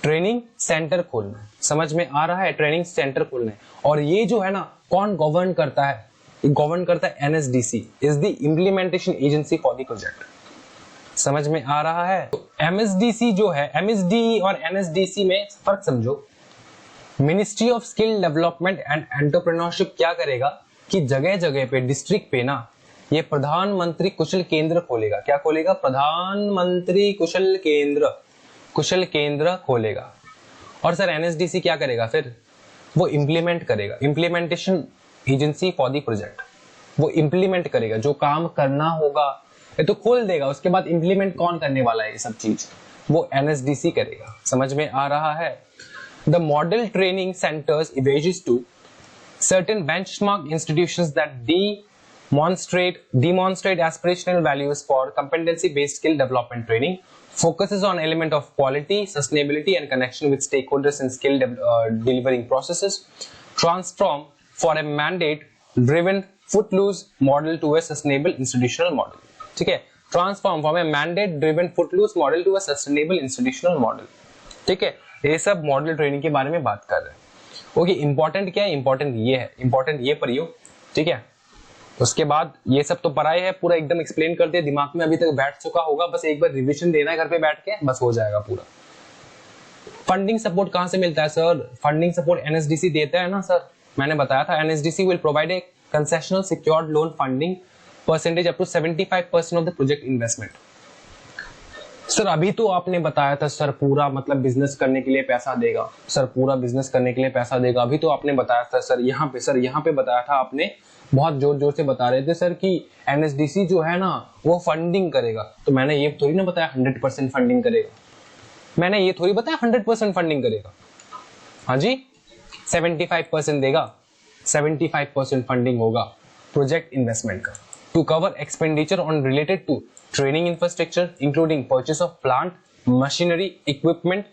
Speaker 1: ट्रेनिंग सेंटर खोलना है, समझ में आ रहा है? ट्रेनिंग सेंटर खोलना है। और ये जो है ना, कौन गवर्न करता है? गवर्न करता है NSDC, is the implementation agency for the project, समझ में आ रहा है? तो MSDC जो है, MSDE और NSDC में फर्क समझो। Ministry of skill development and entrepreneurship क्या करेगा कि जगह जगह पे, डिस्ट्रिक्ट पे ना, ये प्रधानमंत्री कुशल केंद्र खोलेगा। क्या खोलेगा? प्रधानमंत्री कुशल केंद्र खोलेगा। और सर NSDC क्या करेगा? फिर वो इंप्लीमेंट करेगा, implementation agency for the project, वो इम्प्लीमेंट करेगा, जो काम करना होगा ये तो खोल देगा, उसके बाद इम्प्लीमेंट कौन करने वाला है ये सब चीज, वो एनएसडीसी करेगा। समझ में आ रहा है? The model training centres evaluates to certain benchmark institutions that demonstrate aspirational values for competency based skill development training, focuses on element of quality, sustainability and connection with stakeholders in skill delivering processes, transform for a mandate driven footloose model to a sustainable institutional model। ठीक है, transform from a mandate driven footloose model to a sustainable institutional model. ठीक है, ये सब model training के बारे में बात कर रहे हैं। ओके, इंपॉर्टेंट क्या है? इंपॉर्टेंट ये है, इंपॉर्टेंट ये पढ़ियो। ठीक है, उसके बाद ये सब तो पढ़ाई है, पूरा एकदम एक्सप्लेन करते हैं, दिमाग में अभी तक बैठ चुका होगा, बस एक बार रिविजन देना है घर पे बैठ के, बस हो जाएगा पूरा। फंडिंग सपोर्ट कहां से मिलता है सर? फंडिंग सपोर्ट एनएसडीसी देता है ना सर, मैंने बताया था। NSDC will provide a concessional secured loan funding percentage up to 75% of the project investment. Sir अभी तो आपने बताया था सर पूरा मतलब बिजनेस करने के लिए पैसा देगा, सर पूरा बिजनेस करने के लिए पैसा देगा, अभी तो आपने बताया था सर यहाँ पे बताया था आपने, बहुत जोर जोर से बता रहे थे सर कि एनएसडीसी जो है ना वो फंडिंग करेगा। तो मैंने ये थोड़ी ना बताया 100% फंडिंग करेगा, मैंने ये थोड़ी बताया 100% फंडिंग करेगा। हाँ जी, 75% देगा, 75% फंडिंग होगा प्रोजेक्ट इन्वेस्टमेंट का, to cover expenditure on related to training infrastructure including purchase of plant, machinery, equipment।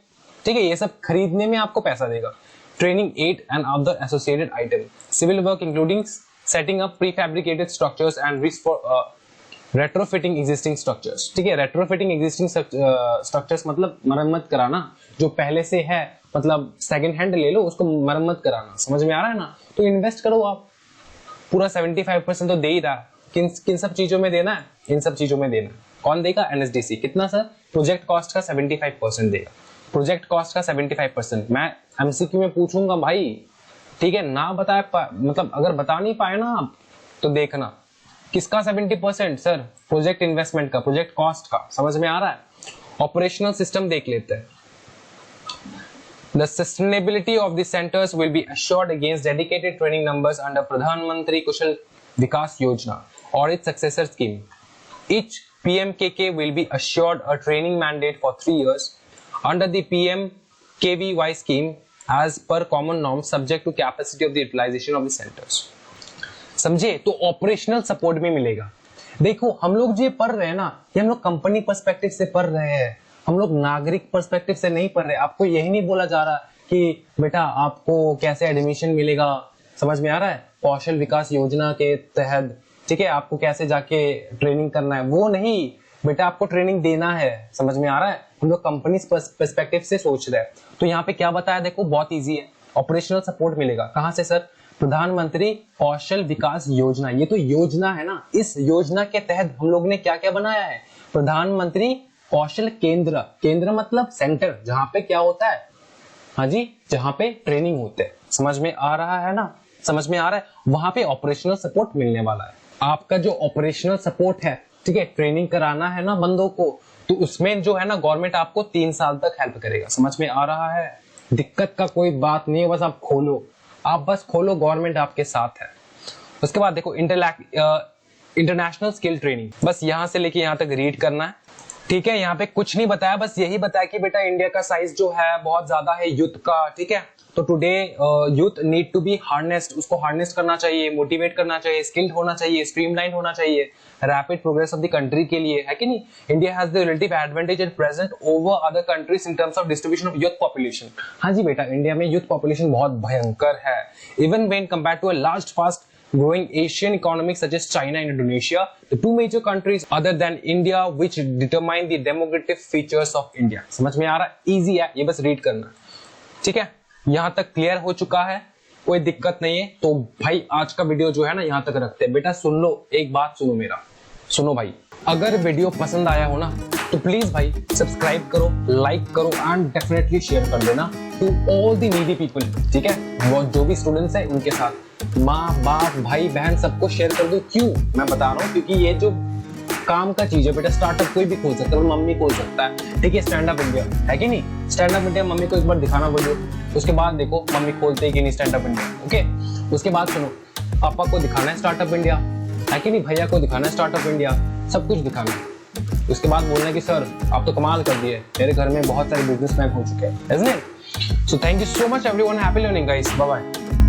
Speaker 1: ठीक है, ये सब खरीदने में आपको पैसा देगा। Training aid and other associated item, civil work including setting up prefabricated structures and risk for retrofitting existing structures। ठीक है, retrofitting existing structures मतलब मरम्मत कराना, जो पहले से है मतलब सेकंड हैंड ले लो उसको मरम्मत कराना। समझ में आ रहा है ना? तो इन्वेस्ट करो आप, पूरा 75% तो दे ही रहा है। किन सब चीजों में देना है? इन सब चीजों में देना है। कौन देगा? एनएसडीसी। कितना सर? प्रोजेक्ट कॉस्ट का 75% देगा, प्रोजेक्ट कॉस्ट का 75%। मैं एमसीक्यू में पूछूंगा भाई, ठीक है ना? मतलब अगर बता नहीं पाए ना आप तो देखना किसका 70% सर? प्रोजेक्ट इन्वेस्टमेंट का, प्रोजेक्ट कॉस्ट का। समझ में आ रहा है? ऑपरेशनल सिस्टम देख लेते हैं। The sustainability of the centers will be assured against dedicated training numbers under Pradhan Mantri Kushal Vikas Yojana or its successor scheme. Each PMKK will be assured a training mandate for 3 years under the PMKVY scheme as per common norms subject to capacity of the utilization of the centers। समझे? तो operational support भी मिलेगा। देखो हम लोग जो पढ़ रहे हैं ना, ये हम लोग कंपनी पर्सपेक्टिव से पढ़ रहे हैं, हम लोग नागरिक पर्सपेक्टिव से नहीं पढ़ रहे। आपको यही नहीं बोला जा रहा कि बेटा आपको कैसे एडमिशन मिलेगा, समझ में आ रहा है, कौशल विकास योजना के तहत, ठीक है, आपको कैसे जाके ट्रेनिंग करना है, वो नहीं बेटा, आपको ट्रेनिंग देना है। समझ में आ रहा है? हम लोग कंपनी पर्सपेक्टिव से सोच रहे हैं। तो यहाँ पे क्या बताया, देखो बहुत इजी है, ऑपरेशनल सपोर्ट मिलेगा। कहाँ से सर? प्रधानमंत्री कौशल विकास योजना, ये तो योजना है ना, इस योजना के तहत हम लोग ने क्या क्या बनाया है? प्रधानमंत्री कौशल केंद्र, केंद्र मतलब सेंटर, जहां पे क्या होता है? हाँ जी, जहां पे ट्रेनिंग होते हैं। समझ में आ रहा है ना? समझ में आ रहा है? वहां पे ऑपरेशनल सपोर्ट मिलने वाला है। आपका जो ऑपरेशनल सपोर्ट है, ठीक है, ट्रेनिंग कराना है ना बंदों को, तो उसमें जो है ना गवर्नमेंट आपको 3 साल तक हेल्प करेगा। समझ में आ रहा है? दिक्कत का कोई बात नहीं है, बस आप खोलो, आप बस खोलो, गवर्नमेंट आपके साथ है। उसके बाद देखो इंटरनेशनल स्किल ट्रेनिंग, बस यहां से लेके यहां तक रीड करना है। ठीक है, यहाँ पे कुछ नहीं बताया, बस यही बताया कि बेटा इंडिया का साइज जो है बहुत ज्यादा है यूथ का, ठीक है, तो today youth need to be harnessed, उसको हार्नेस करना चाहिए, मोटिवेट करना चाहिए, स्किल्ड होना चाहिए, स्ट्रीमलाइन होना चाहिए rapid progress of the country के लिए, है कि नहीं? India has the relative advantage at present over other countries in terms of distribution of youth population. हाँ जी बेटा, इंडिया में यूथ पॉपुलेशन बहुत भयंकर है, even when compared to a large fast growing Asian economies such as China and Indonesia, the 2 major countries other than India which determine the demographic features of India। समझ में आ रहा है? Easy है, ये बस रीड करना। ठीक है, यहां तक क्लियर हो चुका है, कोई दिक्कत नहीं है। तो भाई आज का वीडियो जो है ना यहां तक रखते हैं। बेटा सुन लो, एक बात सुनो मेरा, सुनो भाई, अगर वीडियो पसंद आया हो ना तो प्लीज भाई सब्सक्राइब करो, लाइक करो एंड डेफिनेटली शेयर कर देना to all the needy people. ठीक है, वो जो भी स्टूडेंट्स है उनके साथ, माँ बाप भाई बहन सबको शेयर कर दो। क्यों मैं बता रहा हूँ? क्योंकि ये जो काम का चीज है बेटा, स्टार्टअप कोई भी खोल सकता है, मम्मी खोल सकता है, ठीक है, स्टैंड अप इंडिया, है कि नहीं? स्टैंड अप इंडिया मम्मी को एक बार दिखाना वीडियो, उसके बाद देखो मम्मी खोलते कि नहीं स्टैंड अप इंडिया। ओके, उसके बाद सुनो, पापा को दिखाना है स्टार्टअप इंडिया, है कि नहीं। भैया को दिखाना है स्टार्टअप इंडिया, सब कुछ दिखाना है। उसके बाद बोलना है कि सर आप तो कमाल कर दिए, मेरे घर में बहुत सारे बिजनेसमैन हो चुके हैं, isn't it? So thank you so much everyone, happy learning guys, bye bye.